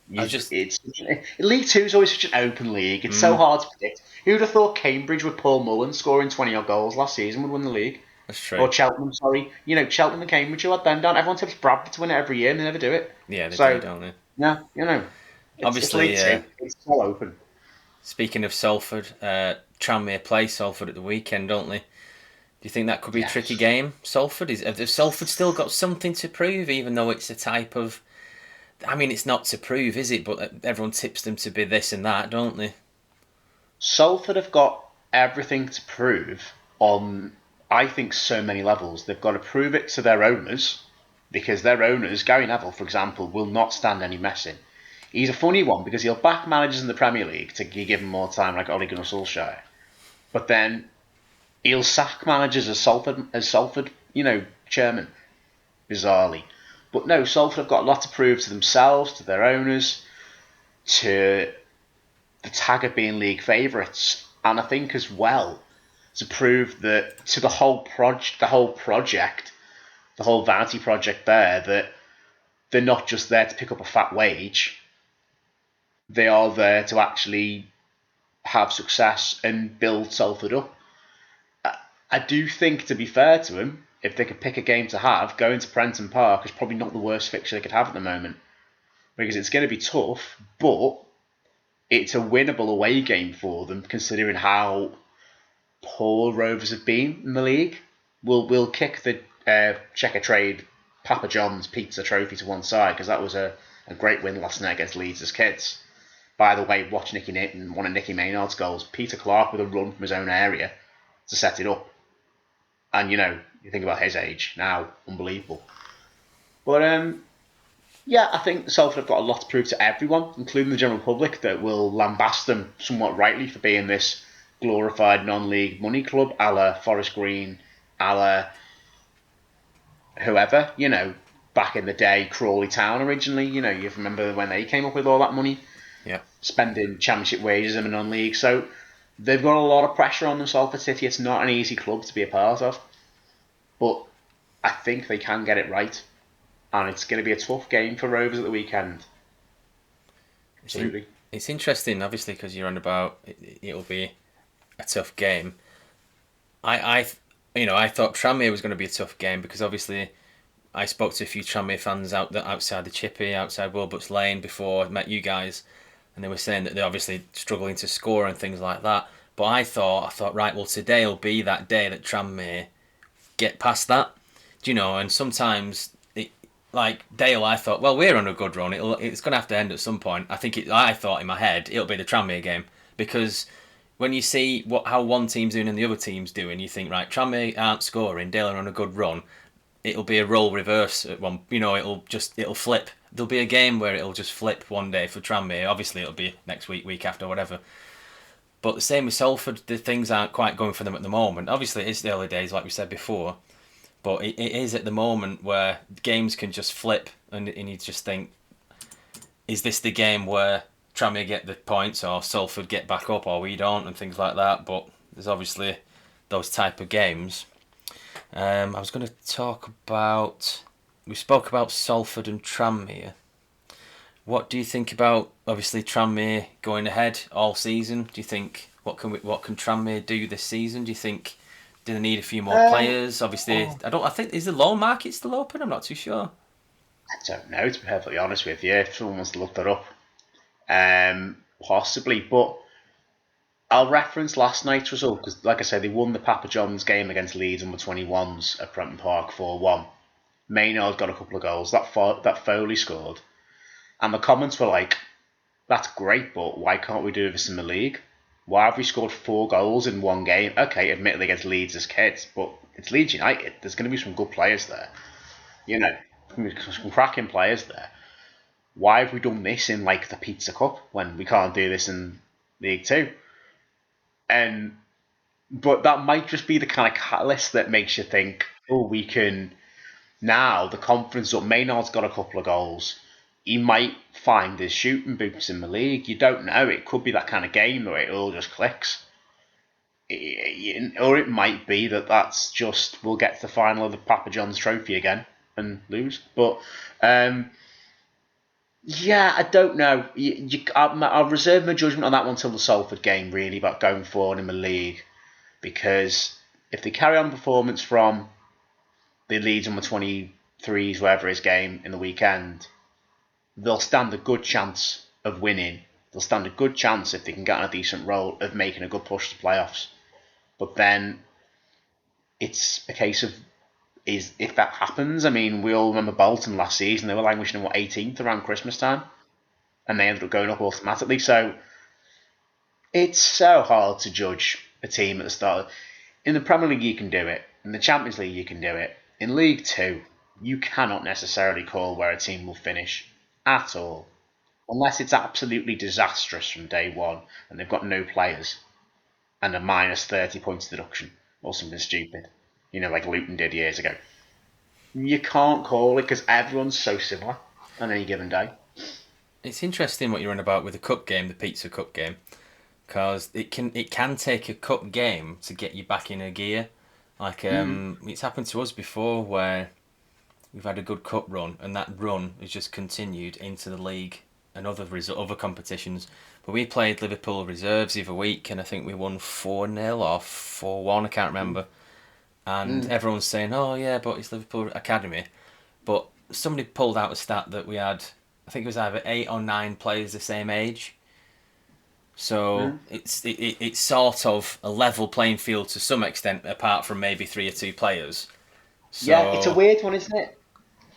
League Two is always such an open league. It's so hard to predict. Who'd have thought Cambridge with Paul Mullen scoring 20 odd goals last season would win the league? That's true. Or Cheltenham, sorry. Cheltenham and Cambridge who had them down. Everyone tips Bradford to win it every year, and they never do it. Yeah, they do, So, don't they? yeah, it's League Obviously, Two. It's so open. speaking of Salford, Tranmere play Salford at the weekend, don't they? Do you think that could be a tricky Yes. game? Have Salford still got something to prove, even though it's a type of... I mean, it's not to prove, is it? But everyone tips them to be this and that, don't they? Salford have got everything to prove on, I think, so many levels. They've got to prove it to their owners, because their owners, Gary Neville, for example, will not stand any messing. He's a funny one because he'll back managers in the Premier League to give him more time, like Ole Gunnar Solskjaer. But then he'll sack managers as Salford, chairman, bizarrely. But no, Salford have got a lot to prove to themselves, to their owners, to the tag of being league favourites, and I think as well to prove that to the whole project, the whole vanity project there, that they're not just there to pick up a fat wage. They are there to actually have success and build Salford up. I do think, to be fair to him, if they could pick a game to have, going to Prenton Park is probably not the worst fixture they could have at the moment, because it's going to be tough, but it's a winnable away game for them, considering how poor Rovers have been in the league. We'll kick the Checker Trade Papa John's Pizza Trophy to one side, because that was a great win last night against Leeds as kids. By the way, watch one of Nicky Maynard's goals. Peter Clark with a run from his own area to set it up. And, you think about his age now, unbelievable. But, I think Salford have got a lot to prove to everyone, including the general public, that will lambast them somewhat rightly for being this glorified non-league money club, a la Forest Green, a la whoever, back in the day, Crawley Town originally, you remember when they came up with all that money? Yeah. Spending championship wages in a non-league. So they've got a lot of pressure on them, Salford City. It's not an easy club to be a part of. But I think they can get it right. And it's going to be a tough game for Rovers at the weekend. Absolutely. It's interesting, obviously, because you're on about it'll be a tough game. I thought Tranmere was going to be a tough game because obviously I spoke to a few Tranmere fans outside the Chippy, outside Wilberts Lane before I met you guys, and they were saying that they're obviously struggling to score and things like that. But I thought, right, well, today will be that day that Tranmere get past that. And sometimes, like Dale, I thought, well, we're on a good run. It's going to have to end at some point. I thought in my head it'll be the Tranmere game, because when you see how one team's doing and the other team's doing, you think, right, Tranmere aren't scoring, Dale are on a good run. It'll be a role reverse at one. It'll flip. There'll be a game where it'll just flip one day for Tranmere. Obviously, it'll be next week after, whatever. But the same with Salford, the things aren't quite going for them at the moment. Obviously, it's the early days, like we said before. But it is at the moment where games can just flip, and you just think, is this the game where Tranmere get the points, or Salford get back up, or we don't, and things like that. But there's obviously those type of games. I was going to talk about... We spoke about Salford and Tranmere. What do you think about, obviously, Tranmere going ahead all season? Do you think, what can Tranmere do this season? Do you think, do they need a few more players? Obviously, I think, is the loan market still open? I'm not too sure. I don't know, to be perfectly honest with you. If someone wants to look that up, possibly. But I'll reference last night's result because, like I said, they won the Papa John's game against Leeds under 21s at Prenton Park 4-1. Maynard got a couple of goals. That Foley scored. And the comments were like, that's great, but why can't we do this in the league? Why have we scored 4 goals in one game? Okay, admittedly against Leeds as kids, but it's Leeds United. There's going to be some good players there. Some cracking players there. Why have we done this in like the Pizza Cup when we can't do this in League 2? But that might just be the kind of catalyst that makes you think, oh, we can now, the confidence up. Maynard's got a couple of goals. He might find his shooting boots in the league. You don't know. It could be that kind of game where it all just clicks. Or it might be that's just, we'll get to the final of the Papa John's trophy again and lose. But, I don't know. I'll reserve my judgment on that one till the Salford game, really, about going forward in the league. Because if they carry on performance from the Leeds under 23s, whatever his game in the weekend, they'll stand a good chance of winning. They'll stand a good chance if they can get on a decent roll of making a good push to playoffs. But then it's a case of if that happens. I mean, we all remember Bolton last season. They were languishing in 18th around Christmas time, and they ended up going up automatically. So it's so hard to judge a team at the start. In the Premier League, you can do it. In the Champions League, you can do it. In League 2, you cannot necessarily call where a team will finish at all, unless it's absolutely disastrous from day one and they've got no players and a minus 30 points deduction or something stupid, like Luton did years ago. You can't call it because everyone's so similar on any given day. It's interesting what you're on about with the cup game, the Pizza Cup game, because it can take a cup game to get you back in a gear. Like it's happened to us before where we've had a good cup run and that run has just continued into the league and other competitions. But we played Liverpool reserves the other week and I think we won 4-0 or 4-1, I can't remember. And everyone's saying, oh yeah, but it's Liverpool Academy. But somebody pulled out a stat that we had, I think it was either 8 or 9 players the same age. So it's sort of a level playing field to some extent, apart from maybe 3 or 2 players. So, yeah, it's a weird one, isn't it?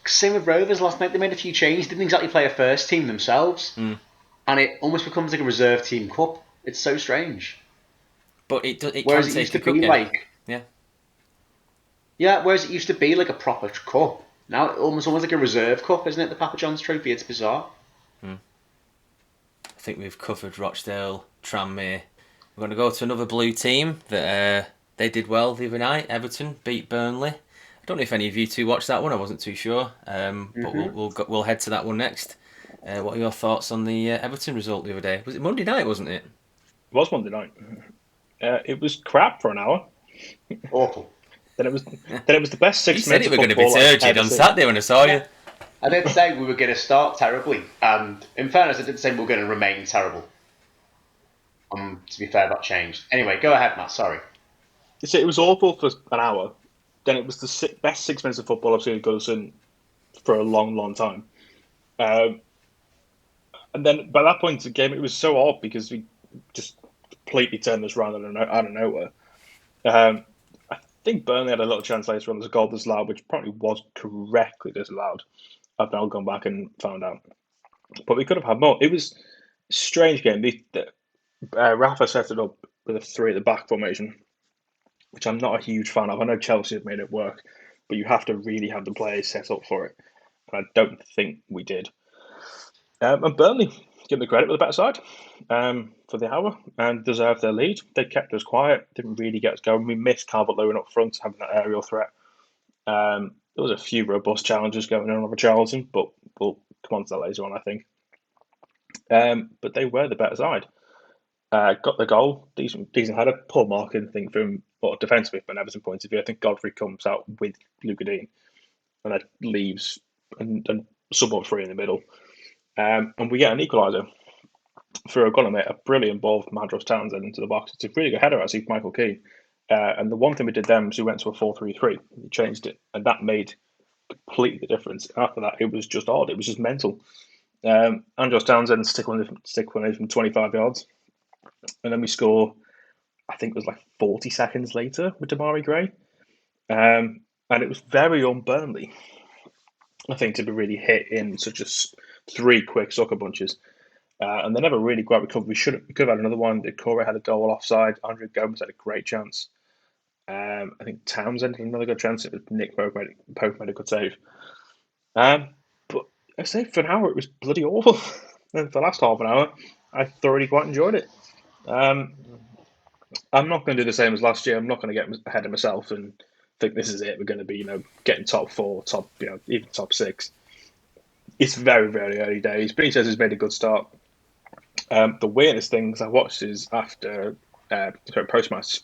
Same with Rovers last night. They made a few changes. Didn't exactly play a first team themselves, and it almost becomes like a reserve team cup. It's so strange. But it whereas can it take used to a cup be game. like Yeah. Whereas it used to be like a proper cup. Now it's almost like a reserve cup, isn't it? The Papa John's Trophy. It's bizarre. I think we've covered Rochdale, Tranmere. We're going to go to another blue team that they did well the other night. Everton beat Burnley. I don't know if any of you two watched that one. I wasn't too sure. But we'll head to that one next. What are your thoughts on the Everton result the other day? Was it Monday night, wasn't it? It was Monday night. It was crap for an hour. Awful. Then it was the best 6 minutes. You said it were going to be turgid on Saturday when I saw you. I did say we were going to start terribly, and in fairness, I didn't say we were going to remain terrible. To be fair, that changed. Anyway, go ahead, Matt. Sorry. It was awful for an hour. Then it was the best 6 minutes of football I've seen at Goodison for a long, long time. And then by that point in the game, it was so odd because we just completely turned this round out of nowhere. I think Burnley had a little chance later on. There's a goal disallowed, which probably was correctly disallowed. I've now gone back and found out. But we could have had more. It was a strange game. Rafa set it up with a 3 at the back formation, which I'm not a huge fan of. I know Chelsea have made it work, but you have to really have the players set up for it. And I don't think we did. And Burnley, give them the credit, with the better side for the hour and deserved their lead. They kept us quiet, didn't really get us going. We missed Calvert-Lewin up front, having that aerial threat. There was a few robust challenges going on over Charlton, but we'll come on to that later on, I think. But they were the better side. Got the goal, decent header, poor marking, I think, from defensively from an Everton point of view. I think Godfrey comes out with Luca Dean and that leaves and someone free in the middle. And we get an equaliser for a goal, a brilliant ball from Andros Townsend into the box. It's a really good header, actually, from Michael Keane. And the one thing we did then was we went to a 4-3-3. We changed it, and that made completely the difference. After that, it was just odd. It was just mental. Andros Townsend stick one in from 25 yards. And then we score, I think it was like 40 seconds later with Damari Gray. And it was very un-Burnley, I think, to be really hit in such 3 quick sucker bunches. And they never really quite recovered. We could have had another one. Corey had a goal offside. Andre Gomez had a great chance. I think Townsend had another good chance. It was Nick Pope made a good save. But I say for an hour it was bloody awful. And for the last half an hour, I thoroughly quite enjoyed it. I'm not going to do the same as last year. I'm not going to get ahead of myself and think this is it. We're going to be, getting top 4, even top 6. It's very, very early days. Benitez has made a good start. The weirdest things I watched is after post-match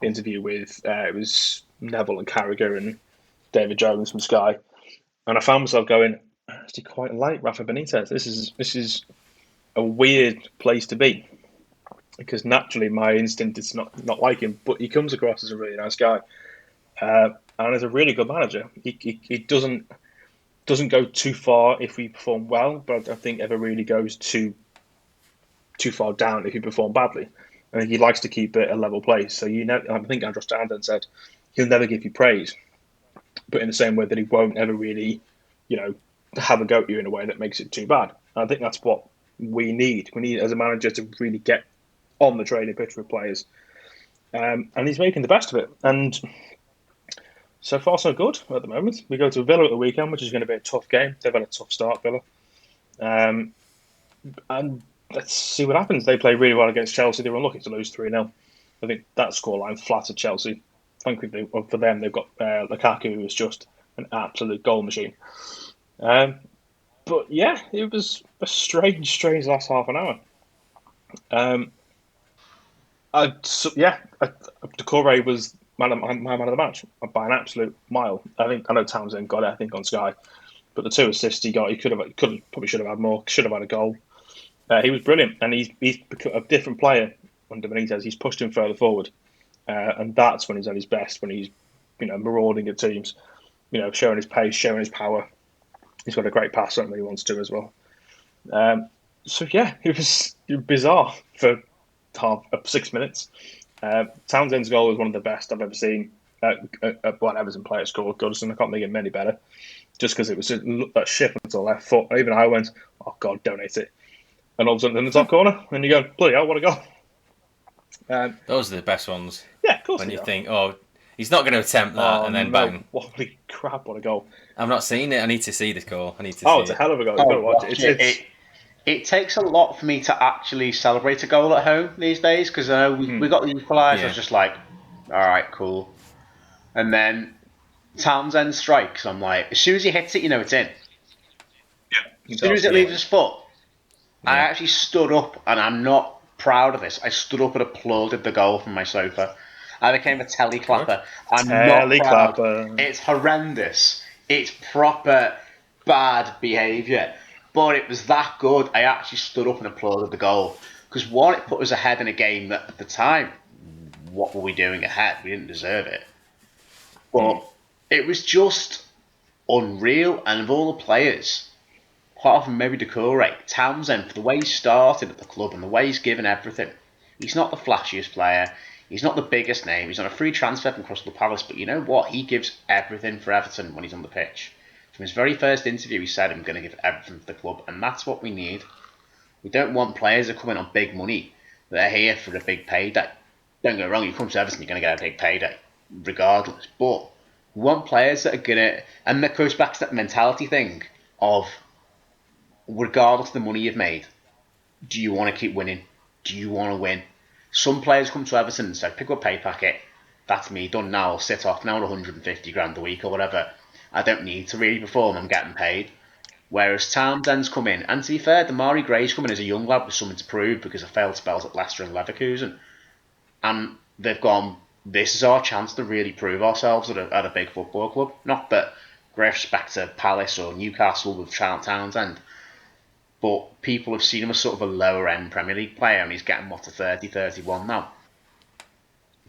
interview with it was Neville and Carragher and David Jones from Sky, and I found myself going, I actually quite like Rafa Benitez. This is a weird place to be. because naturally my instinct is not like him, but he comes across as a really nice guy, and as a really good manager. He doesn't go too far if we perform well, but I don't think ever really goes too far down if you perform badly. I think he likes to keep it a level place. So I think Andros Townsend said he'll never give you praise, but in the same way that he won't ever really, have a go at you in a way that makes it too bad. And I think that's what we need. We need as a manager to really get on the training pitch with players, and he's making the best of it. And so far, so good at the moment. We go to Villa at the weekend, which is going to be a tough game. They've had a tough start, Villa. And let's see what happens. They play really well against Chelsea. They were unlucky to lose 3-0. I think that scoreline flattered Chelsea. Thankfully for them, they've got Lukaku, who is just an absolute goal machine. But yeah, it was a strange last half an hour. Decore was my man of the match by an absolute mile. I know Townsend got it, I think, on Sky. But the 2 assists he got, he probably should have had more, should have had a goal. He was brilliant, and he's become a different player under Benitez. He's pushed him further forward, and that's when he's at his best, when he's marauding at teams, showing his pace, showing his power. He's got a great pass when he wants to as well. So yeah, it was bizarre for 6 minutes. Townsend's goal was one of the best I've ever seen. What Everton player scored, Goodison. I can't think of many better. Just because it was that shift onto the left foot. Even I went, oh God, donate it. And all of a sudden in the top corner, and you go, bloody hell, what a goal. Those are the best ones. Yeah, of course. When you think, oh, he's not going to attempt that, and then bang. Holy crap, what a goal. I've not seen it. I need to see this goal. It's a hell of a goal. You've got to watch it. It takes a lot for me to actually celebrate a goal at home these days, because I know we got the equaliser. I was just like, all right, cool. And then Townsend strikes. I'm like, as soon as he hits it, it's in. Yeah. As soon as it leaves his foot, I actually stood up, and I'm not proud of this. I stood up and applauded the goal from my sofa. I became a telly clapper. I'm not proud. It's horrendous. It's proper bad behaviour. But it was that good. I actually stood up and applauded the goal. Because one, it put us ahead in a game that at the time, what were we doing ahead? We didn't deserve it. But it was just unreal. And of all the players, apart from maybe Decore, Townsend, for the way he started at the club and the way he's given everything, he's not the flashiest player. He's not the biggest name. He's on a free transfer from Crystal Palace. But you know what? He gives everything for Everton when he's on the pitch. From his very first interview, he said, I'm going to give everything for the club. And that's what we need. We don't want players that come in on big money that are here for a big payday. Don't get me wrong, you come to Everton, you're going to get a big payday, regardless. But we want players that are going to... And that goes back to that mentality thing of, regardless of the money you've made, do you want to keep winning? Do you want to win? Some players come to Everton and say, pick up a pay packet. That's me, done now. I'll sit off now on 150 grand a week or whatever. I don't need to really perform, I'm getting paid. Whereas Townsend's come in, and to be fair, Damari Gray's come in as a young lad with something to prove because of failed spells at Leicester and Leverkusen. And they've gone, this is our chance to really prove ourselves at a big football club. Not that great respect to Palace or Newcastle with Townsend, but people have seen him as sort of a lower end Premier League player, and he's getting to 30, 31 now.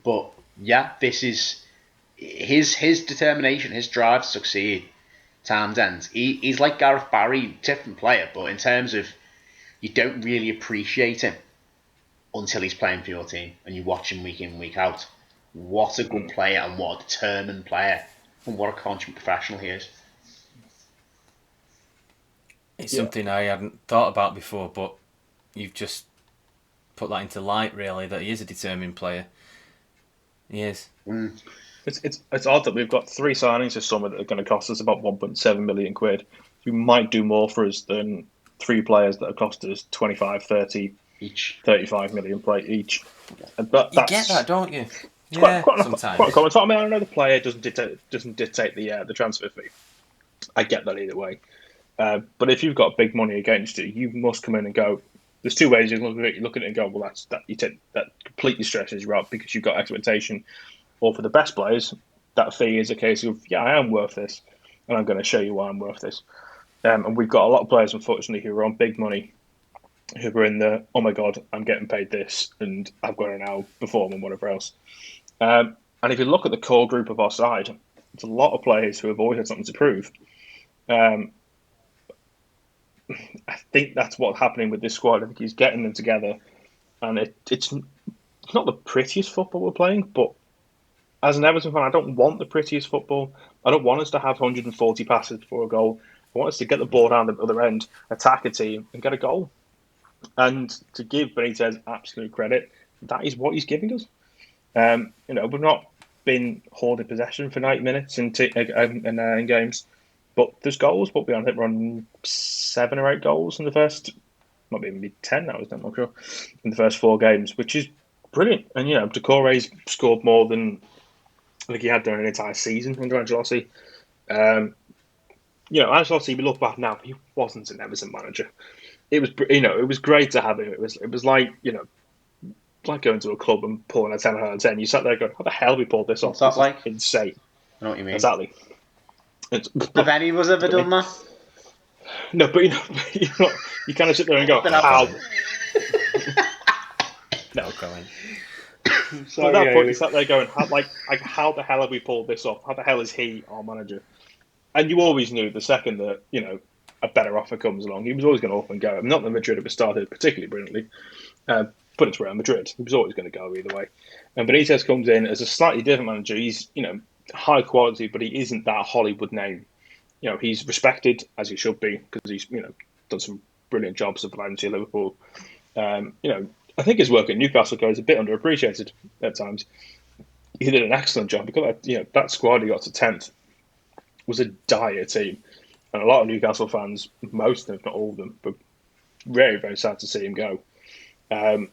But yeah, this is his determination, his drive to succeed. Townsend, he's like Gareth Barry, different player, but in terms of you don't really appreciate him until he's playing for your team and you watch him week in, week out. What a good player and what a determined player and what a consummate professional he is. It's something I hadn't thought about before, but you've just put that into light, really, that he is a determined player. He is. It's odd that we've got 3 signings this summer that are going to cost us about 1.7 million quid. You might do more for us than 3 players that have cost us 25, 30, each, 35 million each. But you get that, don't you? Quite sometimes. I mean, I know the player doesn't dictate the transfer fee. I get that either way. But if you've got big money against you, you must come in and go. There's 2 ways you look at it and go, well, that completely stresses you out because you've got expectation. Or for the best players, that fee is a case of, yeah, I am worth this, and I'm going to show you why I'm worth this. And we've got a lot of players, unfortunately, who are on big money, who were in the, oh my God, I'm getting paid this and I've got to now perform and whatever else. And if you look at the core group of our side, it's a lot of players who have always had something to prove. Um, I think that's what's happening with this squad. I think he's getting them together, and it's not the prettiest football we're playing, but as an Everton fan, I don't want the prettiest football. I don't want us to have 140 passes before a goal. I want us to get the ball down the other end, attack a team, and get a goal. And to give Benitez absolute credit, that is what he's giving us. We've not been holding possession for 90 minutes in games, but there's goals. But I think we're on 7 or 8 goals in the first, might be even 10 now, I'm not sure, in the first 4 games, which is brilliant. And Decore's scored more than I think he had during an entire season under Ancelotti. Ancelotti, we look back now, he wasn't an Everton manager. It was great to have him. It was like going to a club and pulling a 10 out of 10. You sat there going, how the hell we pulled this off? What's that like? Insane. I know what you mean. Exactly. Have any of us ever done that? No, but you kind of sit there and go, how? No, going. So at that point, you sat there going, how the hell have we pulled this off? How the hell is he our manager? And you always knew the second that, a better offer comes along, he was always going to up and go. Not that Madrid had started particularly brilliantly, but it's Real Madrid. He was always going to go either way. And Benitez comes in as a slightly different manager. He's, high quality, but he isn't that Hollywood name. He's respected, as he should be, because he's, done some brilliant jobs at Valencia, Liverpool. I think his work at Newcastle is a bit underappreciated at times. He did an excellent job because that squad he got to 10th was a dire team, and a lot of Newcastle fans, most of them, if not all of them, were very, very sad to see him go. And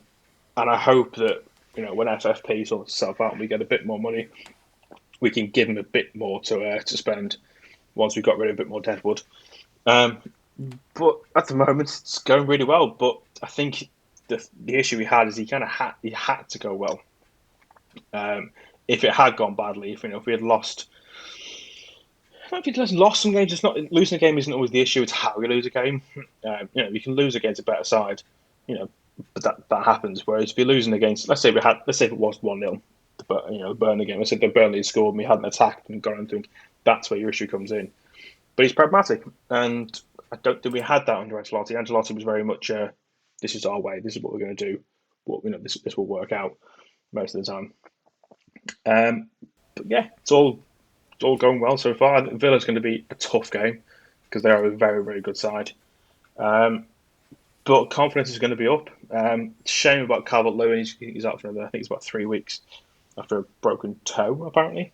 I hope that when FFP sorts itself out and we get a bit more money, we can give him a bit more to spend once we've got rid of a bit more deadwood. But at the moment, it's going really well. But I think the issue we had is he had to go well. If it had gone badly, if we had lost, I don't know if he'd lost some games. It's not losing a game isn't always the issue. It's how you lose a game. You can lose against a better side, but that happens. Whereas if you're losing against, let's say it was 1-0, but Burnley game. Let's say that Burnley had scored and we hadn't attacked and got anything. That's where your issue comes in. But he's pragmatic, and I don't think we had that under Ancelotti. Ancelotti was very much, this is our way. This is what we're going to do. This will work out most of the time. But yeah, it's all going well so far. I think Villa's going to be a tough game because they are a very, very good side. But confidence is going to be up. Shame about Calvert-Lewin. He's out for another, I think it's about 3 weeks after a broken toe, apparently,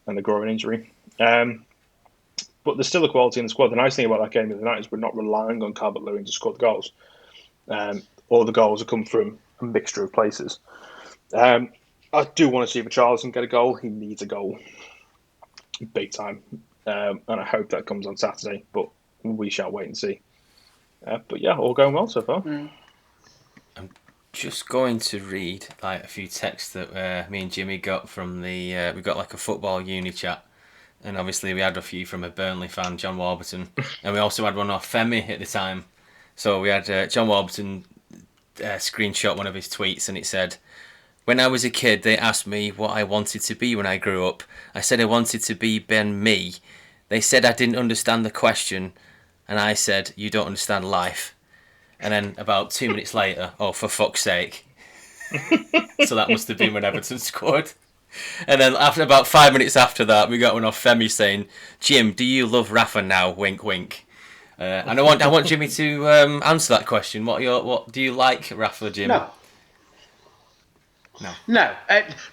and a groin injury. But there's still a quality in the squad. The nice thing about that game of the night is we're not relying on Calvert-Lewin to score the goals. All the goals have come from a mixture of places. I do want to see Richarlison get a goal. He needs a goal. Big time. And I hope that comes on Saturday, but we shall wait and see. But yeah, all going well so far. I'm just going to read a few texts that me and Jimmy got from we got a football uni chat, and obviously we had a few from a Burnley fan, John Warburton, and we also had one off Femi at the time. So we had John Warburton screenshot one of his tweets, and it said, "When I was a kid, they asked me what I wanted to be when I grew up. I said I wanted to be Ben Me. They said I didn't understand the question, and I said, you don't understand life." And then about 2 minutes later, oh, for fuck's sake. So that must have been when Everton scored. And then after about 5 minutes after that, we got one off Femi saying, "Jim, do you love Rafa now? Wink, wink." And I want Jimmy to answer that question. What do you like Rafa, Jim? No.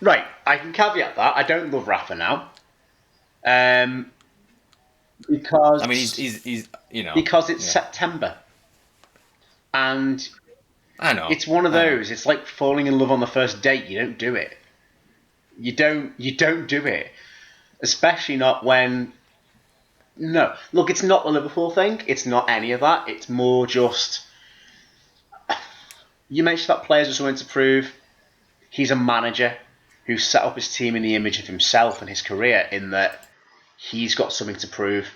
Right, I can caveat that. I don't love Rafa now. Because I mean, he's because it's September, and I know it's one of those. It's like falling in love on the first date. You don't do it. You don't do it, especially not when. No, look, it's not the Liverpool thing. It's not any of that. It's more just. You mentioned that players are something to prove. He's a manager who set up his team in the image of himself and his career, in that he's got something to prove.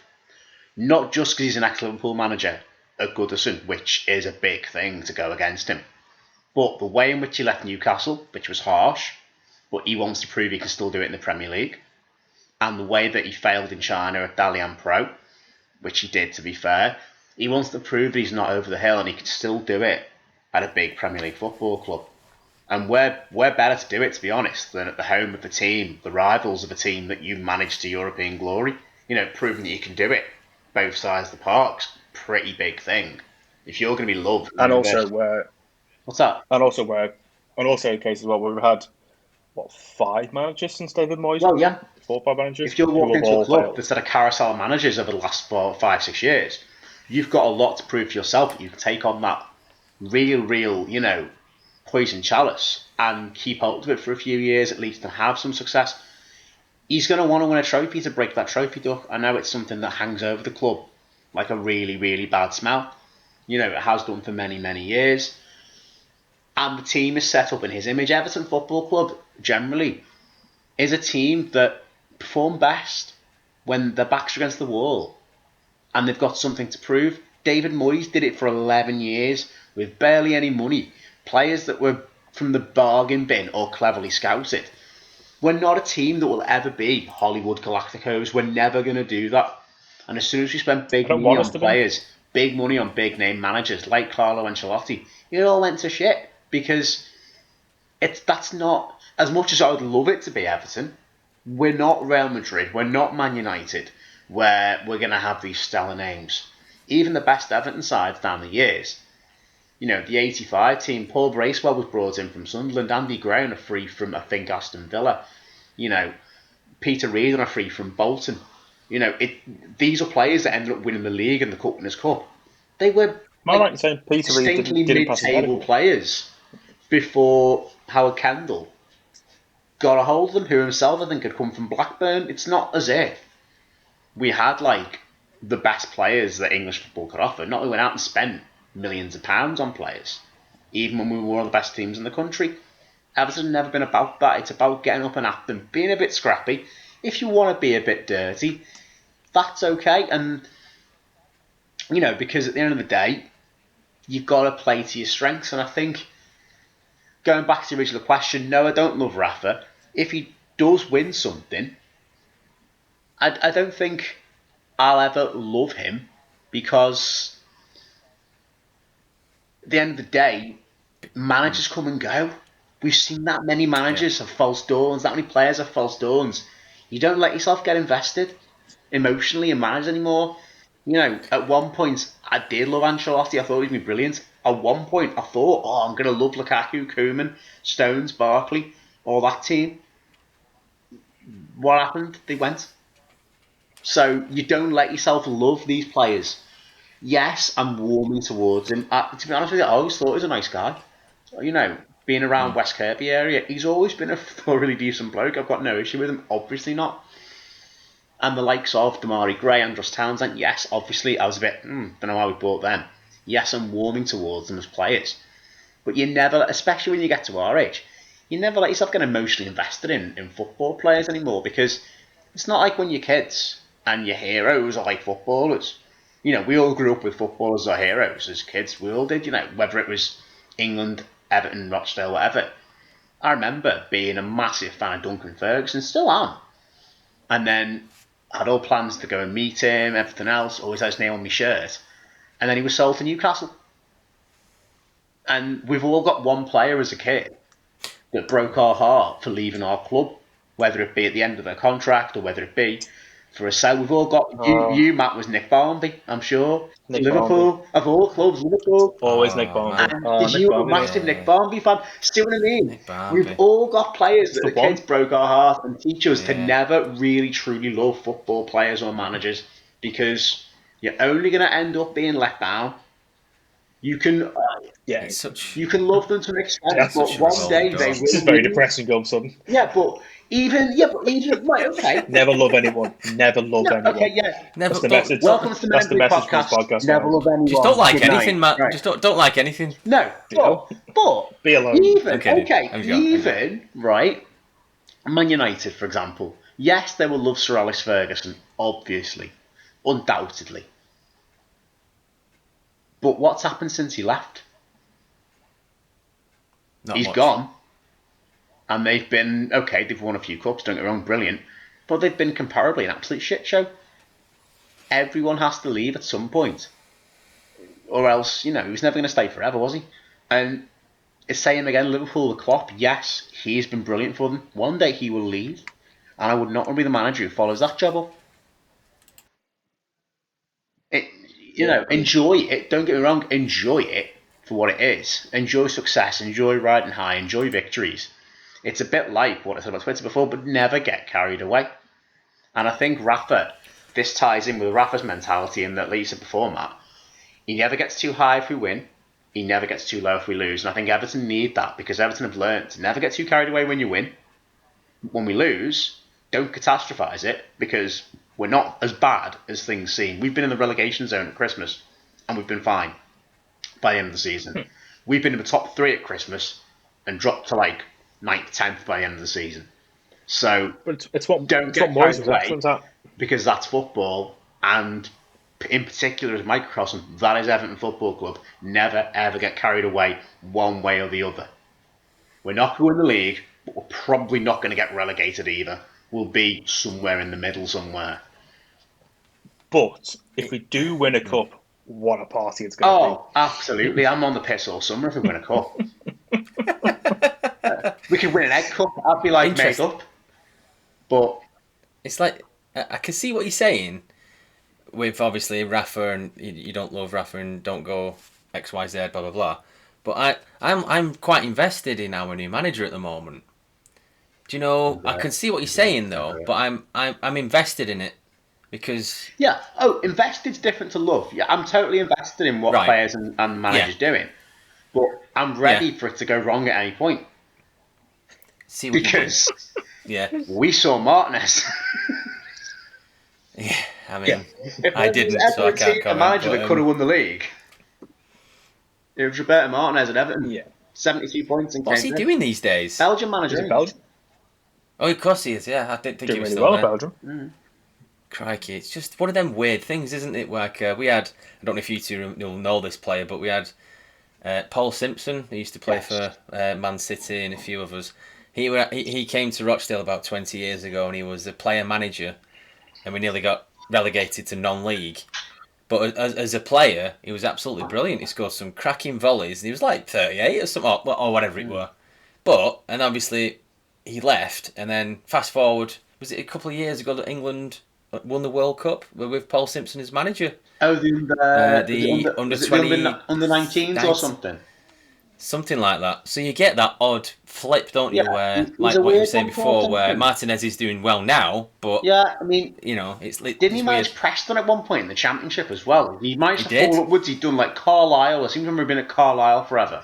Not just because he's an ex-Liverpool manager, at Goodison, which is a big thing to go against him. But the way in which he left Newcastle, which was harsh, but he wants to prove he can still do it in the Premier League, and the way that he failed in China at Dalian Pro, which he did, to be fair, he wants to prove that he's not over the hill and he can still do it at a big Premier League football club. And we're better to do it, to be honest, than at the home of the team, the rivals of a team that you managed to European glory. Proving that you can do it both sides of the park's pretty big thing. If you're going to be loved, and also where what's that? And also a case as well where we've had 5 managers since David Moyes. Well, yeah, 4 or 5 managers. If you're walking into a club failed. that's had a carousel of managers over the last 4, 5, 6 years, you've got a lot to prove to yourself that you can take on that real, poison chalice and keep hold of it for a few years at least and have some success. He's going to want to win a trophy to break that trophy duck. I know it's something that hangs over the club like a really, really bad smell. It has done for many, many years. And the team is set up in his image. Everton Football Club, generally, is a team that perform best when their backs are against the wall and they've got something to prove. David Moyes did it for 11 years with barely any money. Players that were from the bargain bin or cleverly scouted. We're not a team that will ever be Hollywood Galacticos. We're never going to do that. And as soon as we spent big money on players, big money on big name managers like Carlo Ancelotti, it all went to shit because that's not, as much as I would love it to be Everton, we're not Real Madrid, we're not Man United, where we're going to have these stellar names. Even the best Everton sides down the years, the 85 team, Paul Bracewell was brought in from Sunderland, Andy Gray on a free from, I think, Aston Villa, Peter Reid on a free from Bolton. These are players that ended up winning the league and the Cup Winners' Cup. They were distinctly mid-table players before Howard Kendall got a hold of them, who himself, I think, had come from Blackburn. It's not as if we had, the best players that English football could offer. Not that we went out and spent millions of pounds on players, even when we were one of the best teams in the country. Everton's never been about that. It's about getting up and at them, being a bit scrappy. If you want to be a bit dirty, that's okay. And, because at the end of the day, you've got to play to your strengths. And I think, going back to the original question, no, I don't love Rafa. If he does win something, I don't think I'll ever love him because at the end of the day, managers come and go. We've seen that many managers have false dawns, that many players have false dawns. You don't let yourself get invested emotionally in managers anymore. At one point, I did love Ancelotti. I thought he'd be brilliant. At one point, I thought, I'm going to love Lukaku, Koeman, Stones, Barkley, all that team. What happened? They went. So you don't let yourself love these players. Yes, I'm warming towards him. To be honest with you, I always thought he was a nice guy. Being around West Kirby area, he's always been a thoroughly decent bloke. I've got no issue with him, obviously not. And the likes of Damari Gray, Andros Townsend, yes, obviously I was a bit, don't know how we bought them. Yes, I'm warming towards them as players. But you never, especially when you get to our age, you never let yourself get emotionally invested in football players anymore, because it's not like when you're kids and your heroes are like footballers. We all grew up with footballers as our heroes as kids. We all did, whether it was England, Everton, Rochdale, whatever. I remember being a massive fan of Duncan Ferguson, still am. And then I had all plans to go and meet him, everything else, always had his name on my shirt. And then he was sold to Newcastle. And we've all got one player as a kid that broke our heart for leaving our club, whether it be at the end of their contract or whether it be for a sale. We've all got, you Matt, was Nick Barmby, I'm sure. Liverpool, of all clubs, Liverpool. Always Nick Barmby. And you were a massive Nick Barmby fan. See what I mean? We've all got players that the kids broke our heart and teach us to never really truly love football players or managers, because you're only going to end up being let down. You can you can love them to an extent, but one day they will. This is very depressing all of a sudden. Yeah, but even right, okay. Never love anyone. Never love anyone. Okay, yeah. Never. Welcome to the Men in Blue podcast. Never love anyone. Just don't like anything, Matt. Right. Just don't like anything. No, but be alone. Even right. Man United, for example. Yes, they will love Sir Alex Ferguson, obviously, undoubtedly. But what's happened since he left? Not He's much. gone. And they've been, okay, they've won a few cups, don't get me wrong, brilliant. But they've been comparably an absolute shit show. Everyone has to leave at some point. Or else, he was never going to stay forever, was he? And it's saying again, Liverpool, the Klopp, yes, he's been brilliant for them. One day he will leave. And I would not want to be the manager who follows that job up. Enjoy it. Don't get me wrong, enjoy it for what it is. Enjoy success, enjoy riding high, enjoy victories. It's a bit like what I said about Twitter before, but never get carried away. And I think Rafa, this ties in with Rafa's mentality in that, like you said before, Matt, he never gets too high if we win, he never gets too low if we lose. And I think Everton need that, because Everton have learned to never get too carried away when you win. When we lose, don't catastrophise it, because we're not as bad as things seem. We've been in the relegation zone at Christmas, and we've been fine by the end of the season. We've been in the top 3 at Christmas, and dropped to like 9th, 10th by the end of the season. So don't get carried away, because that's football, and in particular as microcosm, that is Everton Football Club. Never ever get carried away one way or the other. We're not going to win the league, but we're probably not going to get relegated either. We'll be somewhere in the middle somewhere. But if we do win a cup, what a party it's going to be. Oh, absolutely. I'm on the piss all summer if we win a cup. We could win an egg cup. I'd be like made up. But it's like, I can see what you're saying with obviously Rafa, and you don't love Rafa and don't go X, Y, Z, blah, blah, blah. But I'm quite invested in our new manager at the moment. Do you know, I can see what you're saying though, but I'm invested in it because... Yeah, invested's different to love. Yeah, I'm totally invested in what players and managers doing. But I'm ready for it to go wrong at any point. See what because we saw Martinez. Yeah, I mean, I didn't, so I can't comment. A manager that could have won the league. It was Roberto Martinez at Everton. Yeah. 72 points. What's he doing these days? Belgian manager. Is it Belgium? Oh, of course he is, yeah. I didn't think he was really still well there. Belgium. Crikey, it's just one of them weird things, isn't it? Like, we had, I don't know if you two will know this player, but we had Paul Simpson, who used to play for Man City and a few others. He came to Rochdale about 20 years ago, and he was a player manager, and we nearly got relegated to non-league. But as a player, he was absolutely brilliant. He scored some cracking volleys. He was like 38 or something, or whatever it were. And obviously, he left, and then fast forward, was it a couple of years ago that England won the World Cup with Paul Simpson as manager? Oh, the under 20... Under 19s or something? Something like that. So you get that odd flip, don't you? Yeah, where, like what you were saying before, where Martinez is doing well now, but I mean, didn't he manage Preston at one point in the Championship as well? He managed to fall upwards. He'd done like Carlisle. I seem to remember being at Carlisle forever.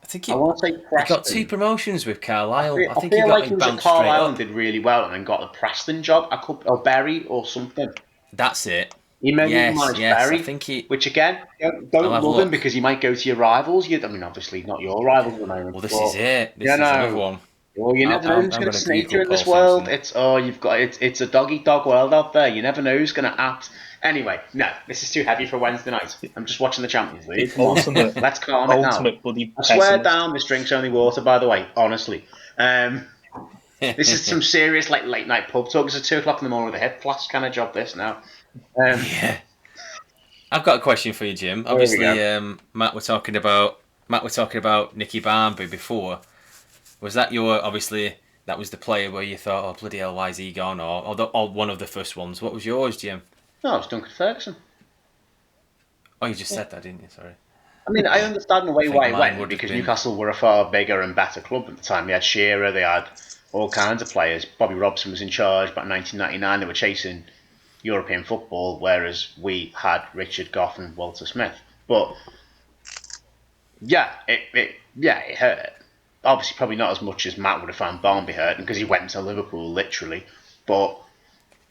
I think I want to say Preston. He got 2 promotions with Carlisle. I think he got like he was at Carlisle and did really well, and then got the Preston job. Or Bury or something. That's it. He maybe managed Bury, I think which again, don't love him because he might go to your rivals. I mean, obviously not your rivals at the moment. Well, this is it. This is another one. Well, you never know who's going to snake you in this world. It's a dog-eat-dog world out there. You never know who's going to act. Anyway, no, this is too heavy for Wednesday night. I'm just watching the Champions League. Let's calm it down. I swear down, this drink's only water, by the way, honestly. This is some serious late night pub talk. It's at 2 o'clock in the morning with a hip flask kind of job, this now. I've got a question for you, Jim. Obviously, Matt, we're talking about Nicky Barmby before. Was that that was the player where you thought, oh, bloody hell, why is he gone? Or one of the first ones. What was yours, Jim? No, it was Duncan Ferguson. Oh, you just said that, didn't you? Sorry. I mean, I understand the way why he went, because Newcastle were a far bigger and better club at the time. They had Shearer, they had all kinds of players. Bobby Robson was in charge back in 1999. They were chasing European football, whereas we had Richard Gough and Walter Smith. But it hurt. Obviously, probably not as much as Matt would have found Barmby hurting because he went to Liverpool literally. But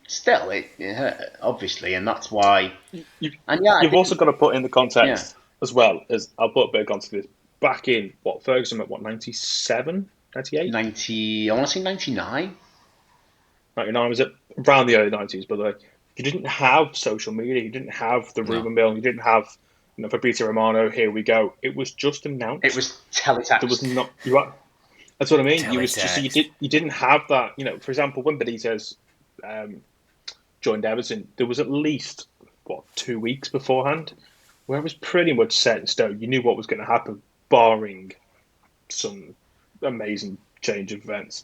still, it hurt obviously, and that's why. You've also got to put in the context as well. As I'll put a bit of context. Back in Ferguson at 97, 98? 90. I want to say 99. 99 was it around the early 90s? By the way. You didn't have social media. You didn't have the rumour mill. You didn't have Fabrizio Romano, here we go. It was just announced. It was teletext. There was not. That's what I mean. You was just you didn't have that. For example, when Benitez joined Everton, there was at least 2 weeks beforehand where it was pretty much set in stone. You knew what was going to happen, barring some amazing change of events.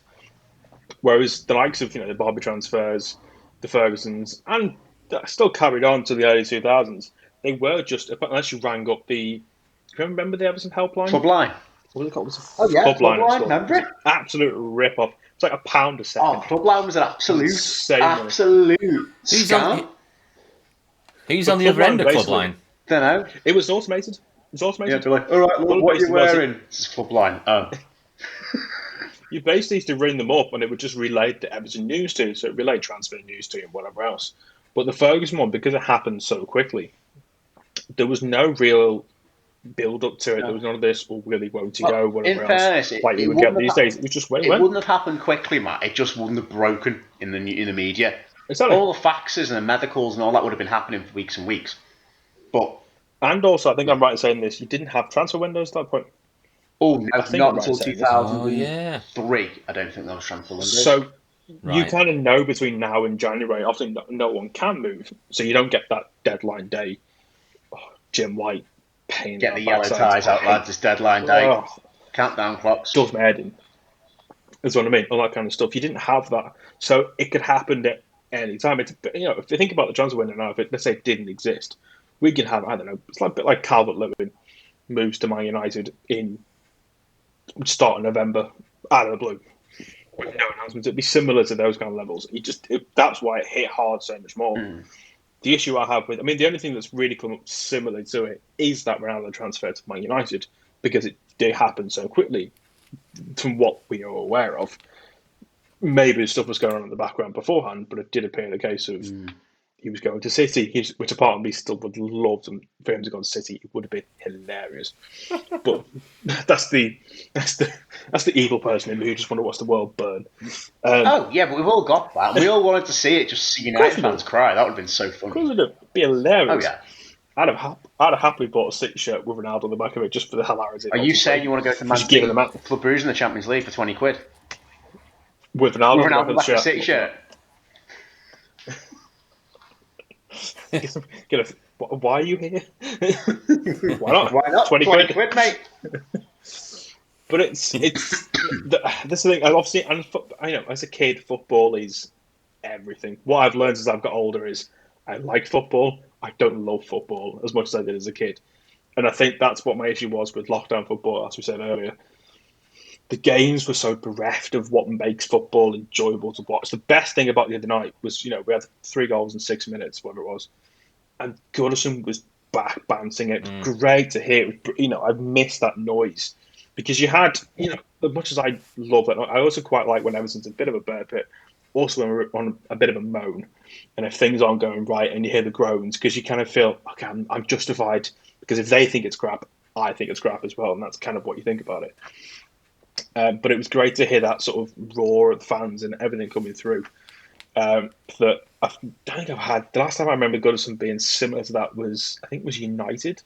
Whereas the likes of the Bobby transfers, the Fergusons, and that still carried on to the early 2000s. They were just, unless you rang up the. Do you remember the Everton helpline? Club line. What was it called? It was Club line. Remember it? Absolute rip off. It's like £1 a second. Oh, Club line was an absolute scam. Who's on the other end of Club line? Don't know. It was automated. Yeah, be like, all right, look, what are you wearing? It's Club line. Oh. You basically used to ring them up and it would just relay the Everton news to you. So it relayed transfer news to you and whatever else. But the Ferguson one, because it happened so quickly, there was no real build up to it. There was none of this, really, won't you go, whatever else. Fairness, like you would get these days. It was just it wouldn't have happened quickly, Matt. It just wouldn't have broken in the media. Exactly. All the faxes and the medicals and all that would have been happening for weeks and weeks. And also, I think I'm right in saying this, you didn't have transfer windows at that point. Oh, no, not until 2003. I don't think that was transfer windows. So you kind of know between now and January, often no one can move. So you don't get that deadline day. Jim White pain. Get the yellow ties out, lads. It's deadline day. Countdown clocks. Does my head in. That's what I mean. All that kind of stuff. You didn't have that. So it could happen at any time. If you think about the transfer window now, if let's say it didn't exist, we could have, I don't know, it's like a bit like Calvert-Lewin moves to Man United in start of November, out of the blue, with no announcements. It'd be similar to those kind of levels. That's why it hit hard so much more. The issue I have with, the only thing that's really come up similar to it is that Ronaldo transfer to Man United, because it did happen so quickly from what we are aware of. Maybe stuff was going on in the background beforehand, but it did appear the case of he was going to City, which a part of me still would love for him to go to City. It would have been hilarious. But that's the evil person in me who just want to watch the world burn. But we've all got that. We all wanted to see it, just see United fans cry. That would have been so fun. Of course it would be hilarious. Oh, yeah. I'd have happily bought a City shirt with Ronaldo on the back of it just for the hilarity. Are you saying you want to go to Man City Club Brugge in the Champions League for 20 quid? With Ronaldo on the back of the City shirt? Why are you here? Why not? 20 quid, mate. But it's this thing. Obviously, and I know as a kid, football is everything. What I've learned as I've got older is I like football. I don't love football as much as I did as a kid, and I think that's what my issue was with lockdown football, as we said earlier. The games were so bereft of what makes football enjoyable to watch. The best thing about the other night was, we had 3 goals in 6 minutes, whatever it was. And Goodison was back bouncing it. Great to hear. I missed that noise. Because you had, as much as I love it, I also quite like when Everton's a bit of a bear pit. Also when we're on a bit of a moan. And if things aren't going right and you hear the groans, because you kind of feel, okay, I'm justified. Because if they think it's crap, I think it's crap as well. And that's kind of what you think about it. But it was great to hear that sort of roar of the fans and everything coming through. That I don't think I've had. The last time I remember Goodison being similar to that was United.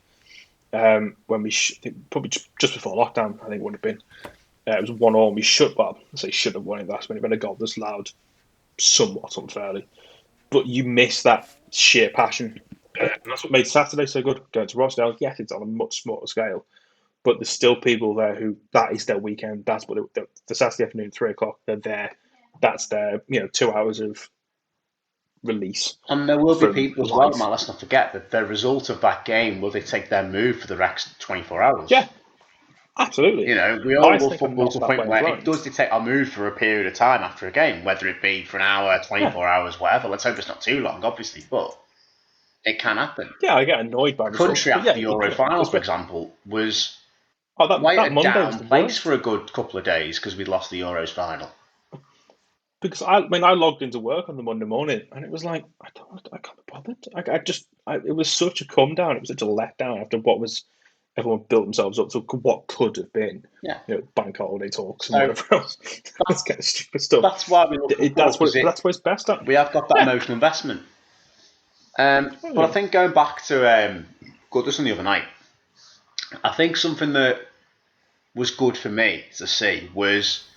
When we probably just before lockdown, I think it would have been. It was 1-1. We should have won it last minute. When a goal was loud, somewhat unfairly, but you miss that sheer passion, and that's what made Saturday so good. Going to Rochdale, yes, it's on a much smaller scale. But there's still people there who that is their weekend. That's what the Saturday afternoon, 3:00. They're there. That's their 2 hours of release. And there will be people as well, Matt. Let's not forget that the result of that game will dictate their move for the next 24 hours. Yeah, absolutely. We all love football to the point where it does dictate our move for a period of time after a game, whether it be for an hour, 24 hours, whatever. Let's hope it's not too long, obviously, but it can happen. Yeah, I get annoyed by the country after the Euro final, for example, was. Quite a down place for a good couple of days because we'd lost the Euros final. Because I logged into work on the Monday morning and it was like I can't be bothered. It was such a come down. It was such a letdown after what was everyone built themselves up to what could have been. Yeah, bank holiday talks and whatever else. That's kind of stupid stuff. That's why we love football. That's what it's best at. We have got that emotional investment. But I think going back to Goodison the other night, I think something that was good for me to see was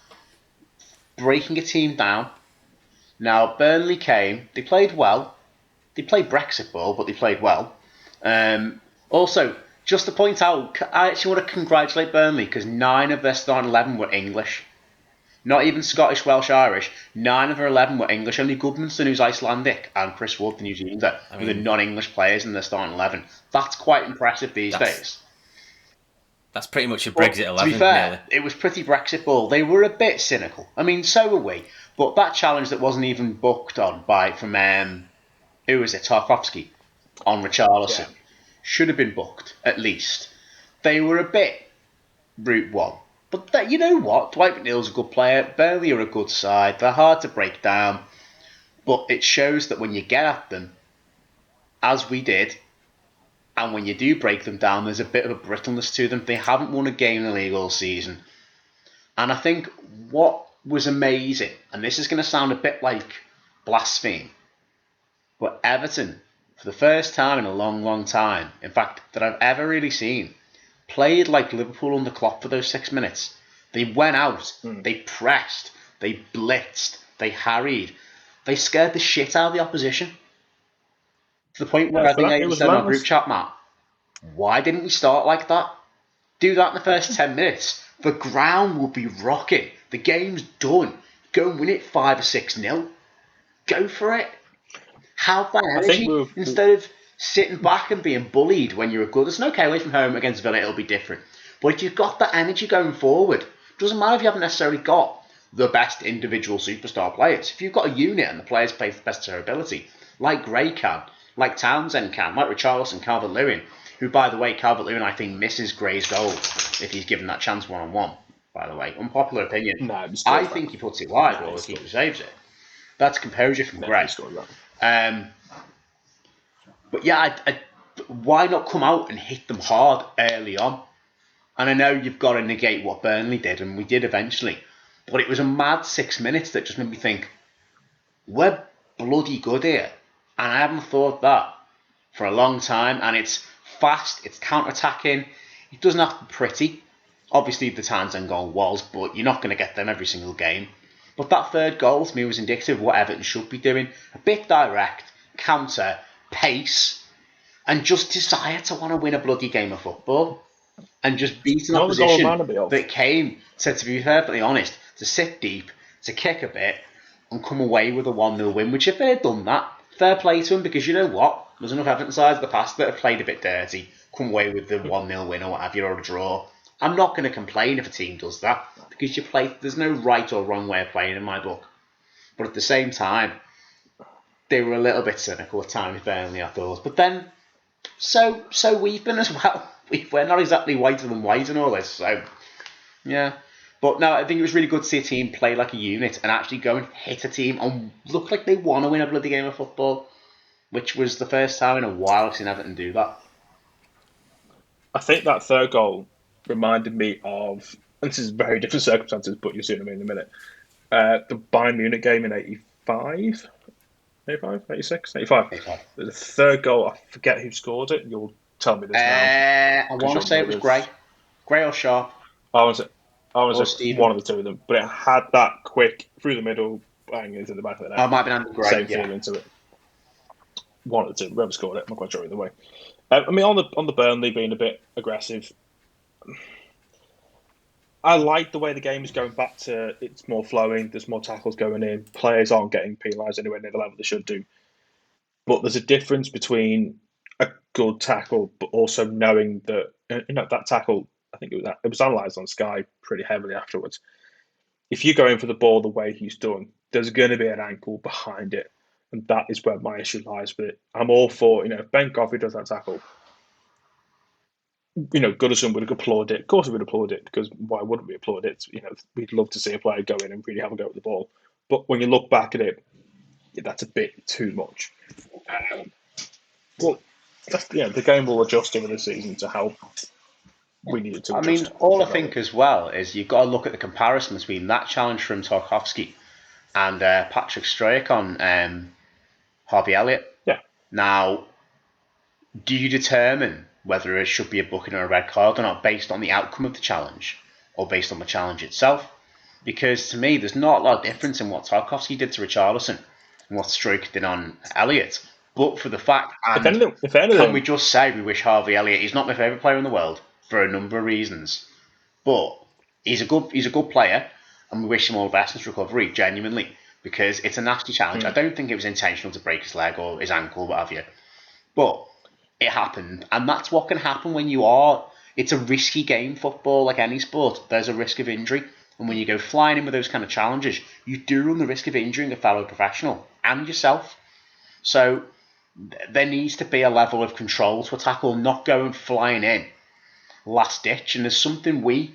breaking a team down. Now, Burnley came, they played well. They played Brexit ball, but they played well. Also, just to point out, I actually want to congratulate Burnley because 9 of their starting 11 were English. Not even Scottish, Welsh, Irish. 9 of their 11 were English. Only Goodmanson, who's Icelandic, and Chris Wood, the New Zealander, were the non-English players in their starting 11. That's quite impressive these days. That's pretty much a Brexit 11. To be fair, nearly. It was pretty Brexit ball. They were a bit cynical. I mean, so were we. But that challenge that wasn't even booked on from who was it, Tarkovsky, on Richarlison, should have been booked, at least. They were a bit Route 1. But you know what? Dwight McNeil's a good player. Burnley are a good side. They're hard to break down. But it shows that when you get at them, as we did, and when you do break them down, there's a bit of a brittleness to them. They haven't won a game in the league all season. And I think what was amazing, and this is going to sound a bit like blasphemy, but Everton, for the first time in a long, long time, in fact, that I've ever really seen, played like Liverpool under Klopp for those 6 minutes. They went out, they pressed, they blitzed, they harried, they scared the shit out of the opposition. To the point where I think I said in our group chat, Matt, why didn't we start like that? Do that in the first 10 minutes. The ground will be rocking. The game's done. Go and win it 5 or 6-0. Go for it. Have that energy instead of sitting back and being bullied when you're a good. It's okay away from home against Villa, it'll be different. But if you've got that energy going forward, doesn't matter if you haven't necessarily got the best individual superstar players. If you've got a unit and the players play to the best of their ability, like Gray can, like Townsend can, like Richarlison, Calvert-Lewin, who, by the way, Calvert-Lewin, I think, misses Gray's goal if he's given that chance one-on-one, by the way. Unpopular opinion. No, I think he puts it wide or the keeper saves it. That's composure from Gray. But yeah, why not come out and hit them hard early on? And I know you've got to negate what Burnley did, and we did eventually. But it was a mad 6 minutes that just made me think, we're bloody good here. And I haven't thought that for a long time. And it's fast, it's counter-attacking. It doesn't have to be pretty. Obviously, the Townsend goal was, but you're not going to get them every single game. But that third goal, to me, was indicative of what Everton should be doing. A bit direct, counter, pace, and just desire to want to win a bloody game of football. And just beat an opposition that came, to be perfectly honest, to sit deep, to kick a bit, and come away with a 1-0 win, which if they had done that, fair play to them, because you know what? There's enough Everton sides of the past that have played a bit dirty, come away with the 1-0 win or what have you, or a draw. I'm not going to complain if a team does that, because there's no right or wrong way of playing in my book. But at the same time, they were a little bit cynical at times, Burnley, I thought. But then, so we've been as well. We're not exactly whiter than white and all this, so yeah. But no, I think it was really good to see a team play like a unit and actually go and hit a team and look like they want to win a bloody game of football, which was the first time in a while I've seen Everton do that. I think that third goal reminded me of, and this is very different circumstances, but you'll see what I mean in a minute, the Bayern Munich game in 85? 85? 86? 85. The third goal, I forget who scored it. You'll tell me this now. I want to say it was Gray. Gray or Sharp. I was one of the two of them. But it had that quick, through the middle, bang into the back of the net. Oh, it might have been Andy Gray. Same feeling to it. One of the two. Whoever scored it, I'm not quite sure either way. I mean, on the Burnley being a bit aggressive, I like the way the game is going back to it's more flowing, there's more tackles going in, players aren't getting penalised anywhere near the level they should do. But there's a difference between a good tackle, but also knowing that that tackle, I think it was analysed on Sky pretty heavily afterwards. If you go in for the ball the way he's done, there's going to be an ankle behind it. And that is where my issue lies with it. I'm all for, if Ben Coffey does that tackle, Goodison would applaud it. Of course we would applaud it, because why wouldn't we applaud it? We'd love to see a player go in and really have a go at the ball. But when you look back at it, that's a bit too much. The game will adjust over the season to how we need it to adjust. I mean, all I think as well is you've got to look at the comparison between that challenge from Tarkovsky and Patrick Struijk on Harvey Elliott. Yeah. Now, do you determine whether it should be a booking or a red card or not, based on the outcome of the challenge or based on the challenge itself. Because to me, there's not a lot of difference in what Tarkowski did to Richarlison and what Struijk did on Elliott. But for the fact, and if anything, can we just say we wish Harvey Elliott? He's not my favourite player in the world for a number of reasons, but he's a good player, and we wish him all the best in his recovery, genuinely, because it's a nasty challenge. I don't think it was intentional to break his leg or his ankle, what have you, but it happened, and that's what can happen when you are. It's a risky game, football, like any sport. There's a risk of injury. And when you go flying in with those kind of challenges, you do run the risk of injuring a fellow professional and yourself. So there needs to be a level of control to a tackle, not going flying in last ditch. And there's something we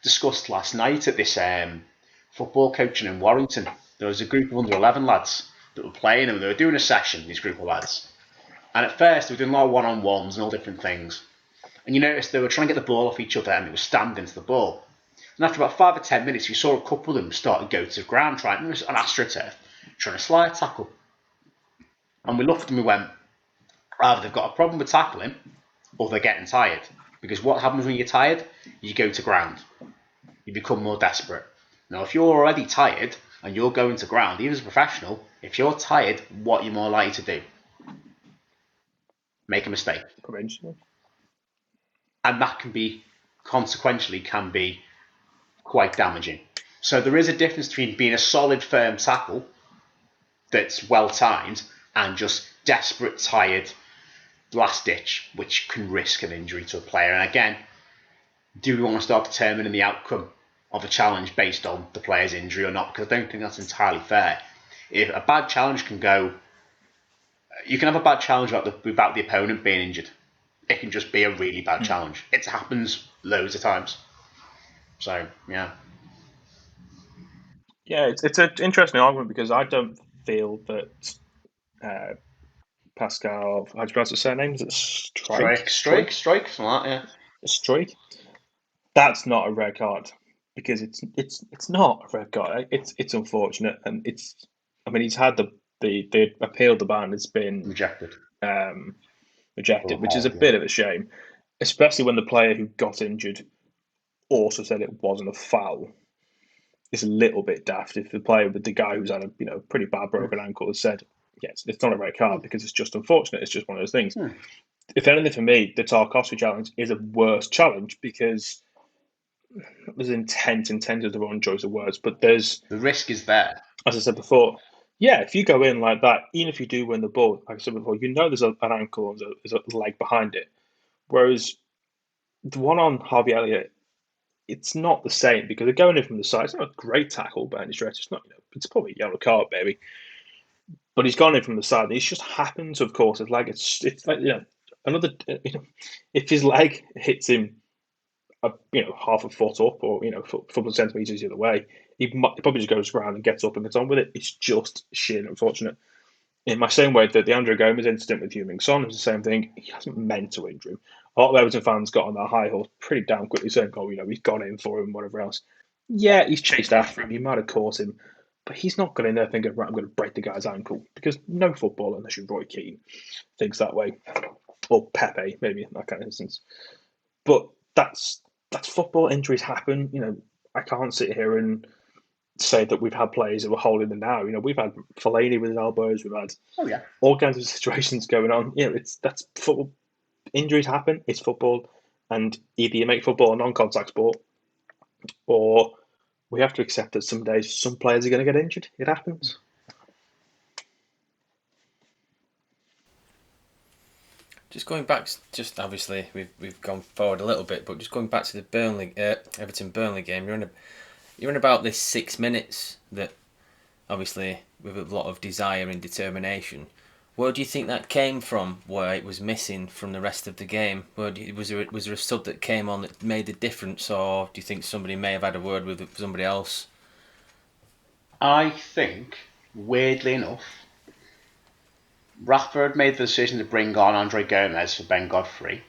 discussed last night at this football coaching in Warrington. There was a group of under 11 lads that were playing, and they were doing a session, these group of lads. And at first, they were doing a lot of one-on-ones and all different things. And you noticed they were trying to get the ball off each other, and they were standing to the ball. And after about 5 or 10 minutes, you saw a couple of them start to go to the ground, trying on AstroTurf, trying to slide tackle. And we looked and we went, either they've got a problem with tackling, or they're getting tired. Because what happens when you're tired? You go to ground. You become more desperate. Now, if you're already tired and you're going to ground, even as a professional, if you're tired, what are you more likely to do? Make a mistake. And that can be, consequentially, quite damaging. So there is a difference between being a solid, firm tackle that's well timed and just desperate, tired, last ditch, which can risk an injury to a player. And again, do we want to start determining the outcome of a challenge based on the player's injury or not? Because I don't think that's entirely fair. If a bad challenge can go, you can have a bad challenge without the opponent being injured. It can just be a really bad challenge. It happens loads of times. So, yeah. Yeah, it's an interesting argument because I don't feel that Pascal, how do you pronounce his surname? Is it Struijk, something like that, yeah. Struijk. That's not a red card because it's not a red card. It's unfortunate, and he's had the appeal the ban has been rejected, which is a bit of a shame, especially when the player who got injured also said it wasn't a foul. It's a little bit daft if the player with the guy who's had a pretty bad broken ankle has said, yes, it's not a red card because it's just unfortunate. It's just one of those things. If anything, for me, the Tarkowski challenge is a worse challenge because there's intent is the wrong choice of words, but the risk is there. As I said before, yeah, if you go in like that, even if you do win the ball, like I said before, there's an ankle and there's a leg behind it. Whereas the one on Harvey Elliott, it's not the same because they're going in from the side. It's not a great tackle by any stretch. It's not, it's probably a yellow card, maybe. But he's gone in from the side. It just happens, of course. It's like another. If his leg hits him, half a foot up or a couple of centimeters the other way, he probably just goes around and gets up and gets on with it. It's just sheer unfortunate. In my same way that the Andrew Gomez incident with Heung-min Son is the same thing. He hasn't meant to injure him. A lot of Everton fans got on that high horse pretty damn quickly, saying, he's gone in for him, whatever else. Yeah, he's chased after him. He might have caught him. But he's not going in there thinking, right, I'm going to break the guy's ankle. Because no footballer, unless you're Roy Keane, thinks that way. Or Pepe, maybe, in that kind of instance. But that's football. Injuries happen. I can't sit here and say that we've had players who are holding them now. We've had Fellaini with his elbows. We've had all kinds of situations going on. That's football. Injuries happen. It's football, and either you make football a non-contact sport, or we have to accept that some days some players are going to get injured. It happens. Just going back, obviously we've gone forward a little bit, but just going back to the Everton Burnley game, you're in about this 6 minutes that, obviously, with a lot of desire and determination. Where do you think that came from? Where it was missing from the rest of the game? Was there a sub that came on that made the difference, or do you think somebody may have had a word with somebody else? I think, weirdly enough, Rafa had made the decision to bring on Andre Gomez for Ben Godfrey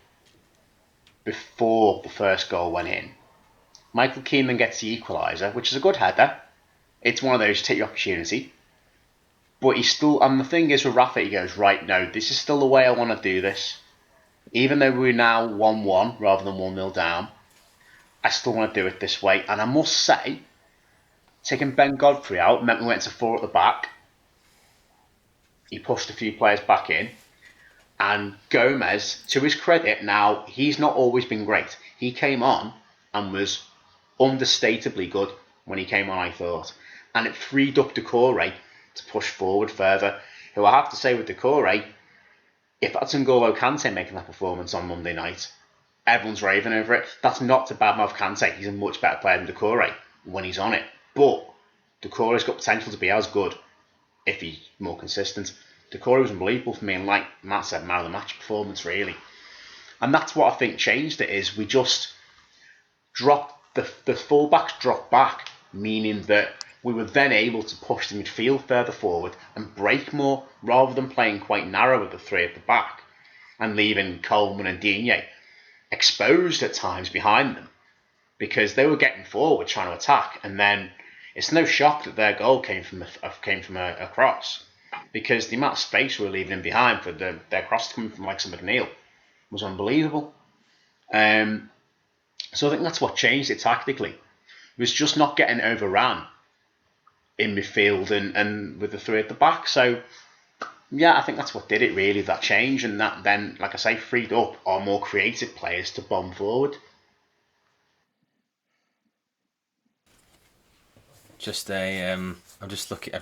before the first goal went in. Michael Keane then gets the equaliser, which is a good header. It's one of those, you take your opportunity. But he's still, and the thing is with Rafa, he goes, right, no, this is still the way I want to do this. even though we're now 1-1 rather than 1-0 down, I still want to do it this way. And I must say, taking Ben Godfrey out meant we went to 4 at the back. He pushed a few players back in. And Gomez, to his credit, now, he's not always been great. He came on and was understatably good when he came on, I thought. And it freed up Decore to push forward further. Who I have to say with Decore, if that's N'Golo Kante making that performance on Monday night, everyone's raving over it. That's not to badmouth Kante. He's a much better player than Decore when he's on it. But Decore's got potential to be as good if he's more consistent. Decore was unbelievable for me, and like Matt said, man of the match performance, really. And that's what I think changed it, is we just dropped, the fullbacks dropped back, meaning that we were then able to push the midfield further forward and break more, rather than playing quite narrow with the 3 at the back and leaving Coleman and Digne exposed at times behind them, because they were getting forward trying to attack, and then it's no shock that their goal came from a cross, because the amount of space we were leaving in behind for their cross coming from like McNeil was unbelievable. So I think that's what changed it tactically. It was just not getting overran in midfield and with the 3 at the back. So yeah, I think that's what did it really, that change, and that then, like I say, freed up our more creative players to bomb forward. I'm just looking.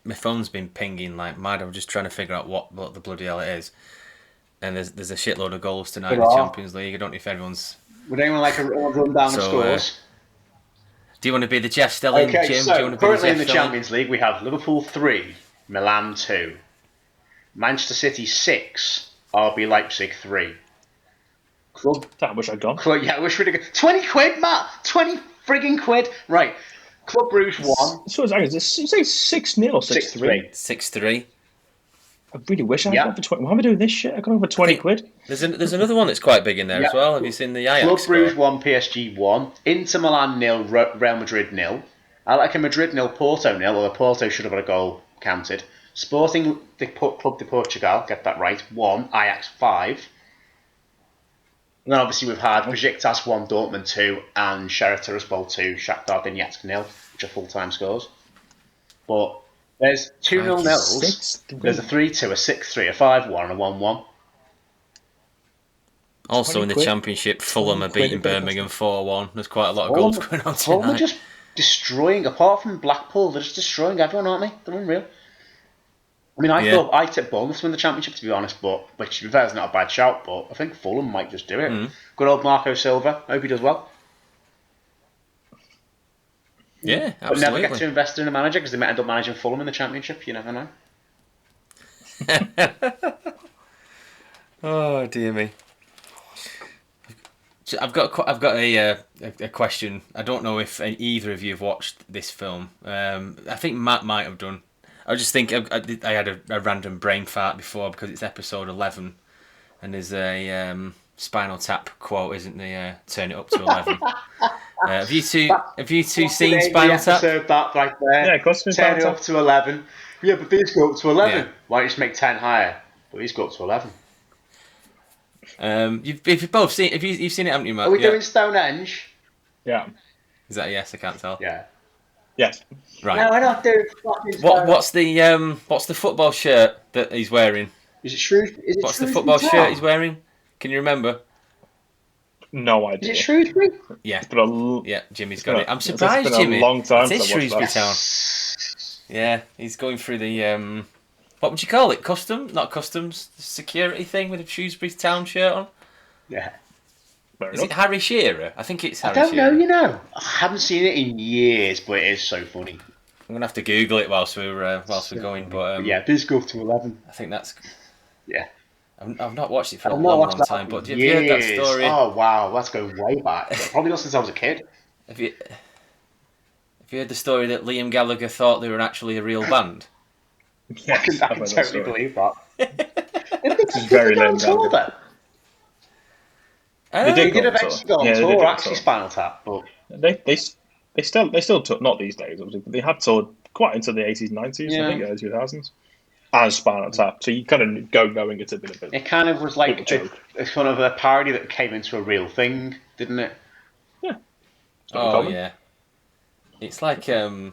My phone's been pinging like mad. I'm just trying to figure out what the bloody hell it is. And there's a shitload of goals tonight in the Champions League. I don't know if everyone's. Would anyone like a run down of scores? Do you want to be the Jeff Stelling, Okay, Jim? so Do you want to be currently the in the Stelling? Champions League, we have Liverpool 3, Milan 2, Manchester City 6, RB Leipzig 3. Club. I wish I'd gone. Yeah, I wish we'd have gone. 20 quid, Matt! 20 frigging quid! Right. Club Brugge 1. So you say 6-0 or 6-3? 6-3. I really wish I had gone for 20. Why am I doing this shit? I got over 20 quid. There's another one that's quite big in there as well. Have you seen the Ajax Club score? Brugge 1, PSG 1. Inter Milan 0, Real Madrid 0. I like a Madrid 0, Porto 0, although Porto should have had a goal counted. Sporting Club de Portugal, get that right, 1. Ajax 5. And then obviously we've had Besiktas 1, Dortmund 2, and Sheriff Tiraspol 2, Shakhtar Donetsk 0, which are full-time scores. But there's 2-0 nils, there's a 3-2, a 6-3, a 5-1, and a 1-1. Also in the Championship, Fulham are beating Birmingham 4-1. There's quite a lot of goals going on tonight. Fulham are just destroying, apart from Blackpool, they're just destroying everyone, aren't they? They're unreal. I mean, I thought I tipped Bournemouth to win the Championship, to be honest, but which to be fair is not a bad shout, but I think Fulham might just do it. Good old Marco Silva, hope he does well. Yeah, absolutely. But never get to invest in a manager, because they might end up managing Fulham in the Championship, you never know. Oh dear me. I've got a question. I don't know if either of you have watched this film. I think Matt might have done. I just think I had a random brain fart before because it's episode 11, and there's a Spinal Tap quote, isn't there? Turn it up to 11. Have you two seen Spinal Tap? That right there. Yeah, of course. Turn it up to 11. Yeah, but these go up to 11. Yeah. Why don't you just make 10 higher? But these go up to 11. You've both seen. You've seen it, haven't you, Matt? Are we doing Stonehenge? Yeah. Is that a yes? I can't tell. Yeah. Yes. Right. No, we're not doing fucking What's the football shirt that he's wearing? Is it Shrewsbury? What's the football shirt he's wearing? Can you remember? No idea. Is it Shrewsbury? Yeah. Yeah, Jimmy's got it. I'm surprised, Jimmy. It's been a long time it's Shrewsbury Town. Yeah, he's going through the what would you call it? Not customs, security thing with a Shrewsbury Town shirt on. Yeah. Is it Harry Shearer? I think it's Harry Shearer. I don't know, I haven't seen it in years, but it is so funny. I'm going to have to Google it whilst we're going. But yeah, this go up to 11. I think that's... Yeah. I've not watched it for a long time, but have you heard that story? Oh, wow, that's going way back. Probably not since I was a kid. Have you heard the story that Liam Gallagher thought they were actually a real band? Yes, I can totally believe that. It's very lame. They did eventually go on tour, actually Spinal Tap, but they still took, not these days obviously, but they had toured quite into the 80s, 90s, I think, early 2000s. and Spinal Tap. So you kind of go knowing it's a bit of a... It kind of was like bit of a joke. it's kind of a parody that came into a real thing, didn't it? Yeah. Oh, yeah. It's like, I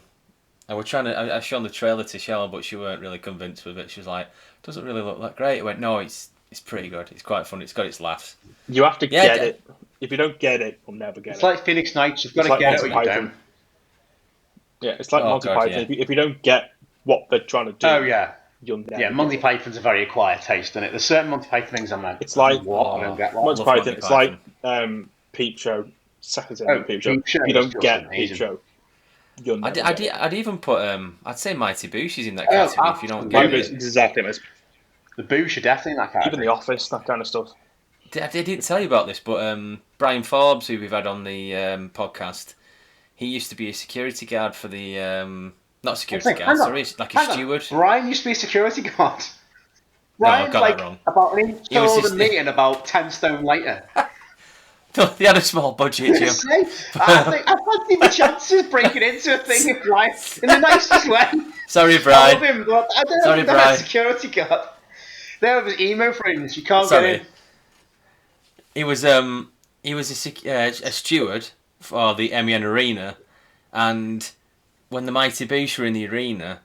was trying to... I shown the trailer to Shell, but she weren't really convinced with it. She was like, doesn't really look that great. I went, no, it's pretty good. It's quite fun. It's got its laughs. You have to get it. If you don't get it, you'll never get it. It's like Phoenix Nights. You've got to get it or you don't. Yeah, it's like Monty Python. If you don't get what they're trying to do... Oh, yeah. You'll never yeah, Monty Python's a very acquired taste, isn't it? There's certain Monty Python things I'm like... It's like... What? I don't get Monty Python. It's like Peep Show. Peep Show. If you don't get Peep Show, you'll never get it. I'd even put... I'd say Mighty Boosh is in that category if you don't get it. Exactly. The Boosh are definitely in that category. Even The Office, that kind of stuff. I didn't tell you about this, but Brian Forbes, who we've had on the podcast, he used to be a security guard for the... not security guard, sorry, like a steward. Brian used to be a security guard. Brian's no, I got that wrong. About an inch taller than me and about 10 stone lighter. They had a small budget, Jim. I fancy the chances of breaking into a thing with Brian in the nicest way. Sorry, Brian. I love him, but I don't know a security guard. There was emo frames. You can't get in. He was a steward for the MEN Arena, and when the Mighty Boosh were in the arena,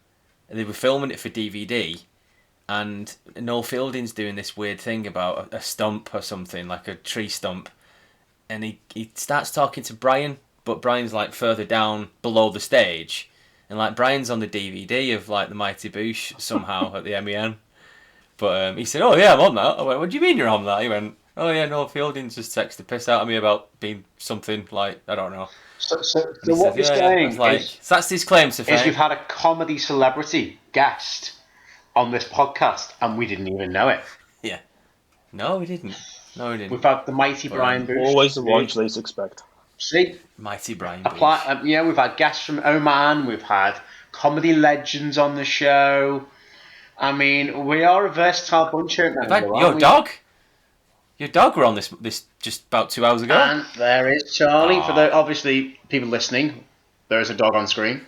they were filming it for DVD, and Noel Fielding's doing this weird thing about a stump or something, like a tree stump, and he starts talking to Brian, but Brian's like further down below the stage, and like Brian's on the DVD of like the Mighty Boosh somehow at the MEN, but he said, "Oh yeah, I'm on that." I went, "What do you mean you're on that?" He went, "Oh yeah, Noel Fielding's just texted the piss out of me about being something like, I don't know." So what you're saying is... So that's his claim to fame. Is we've had a comedy celebrity guest on this podcast and we didn't even know it. Yeah. No, we didn't. We've had the mighty Brian Boosh. Always the ones least expect. See? Mighty Brian Boosh. We've had guests from Oman. We've had comedy legends on the show. I mean, we are a versatile bunch here. Your dog were on this just about 2 hours ago. And there is Charlie. For the obviously people listening, there is a dog on screen.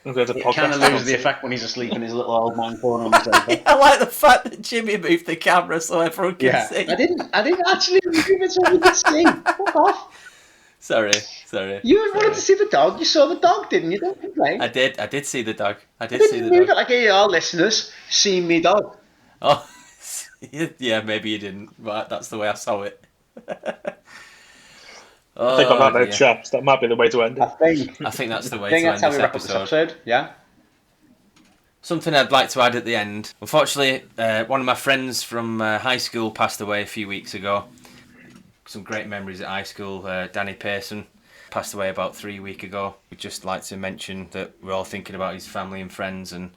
It kind of loses the effect when he's asleep in his little old man corner on the sofa. I like the fact that Jimmy moved the camera so everyone can see. I didn't actually move it so we could see. Fuck off. Sorry. You wanted to see the dog. You saw the dog, didn't you? Don't complain. I did see the dog. I didn't see the dog. It like, hey, our listeners, see me dog. Oh, yeah, maybe you didn't, but that's the way I saw it. I think on that note, chaps, that might be the way to end it. I think that's the way to end that's how we wrap up this episode. Yeah. Something I'd like to add at the end. Unfortunately, one of my friends from high school passed away a few weeks ago. Some great memories at high school. Danny Pearson passed away about 3 weeks ago. We'd just like to mention that we're all thinking about his family and friends, and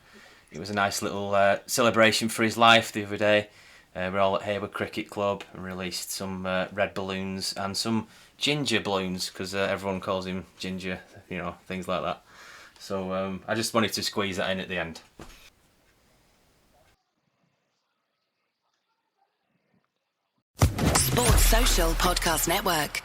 it was a nice little celebration for his life the other day. We're all at Hayward Cricket Club and released some red balloons and some ginger balloons because everyone calls him Ginger, things like that. So I just wanted to squeeze that in at the end. Sports Social Podcast Network.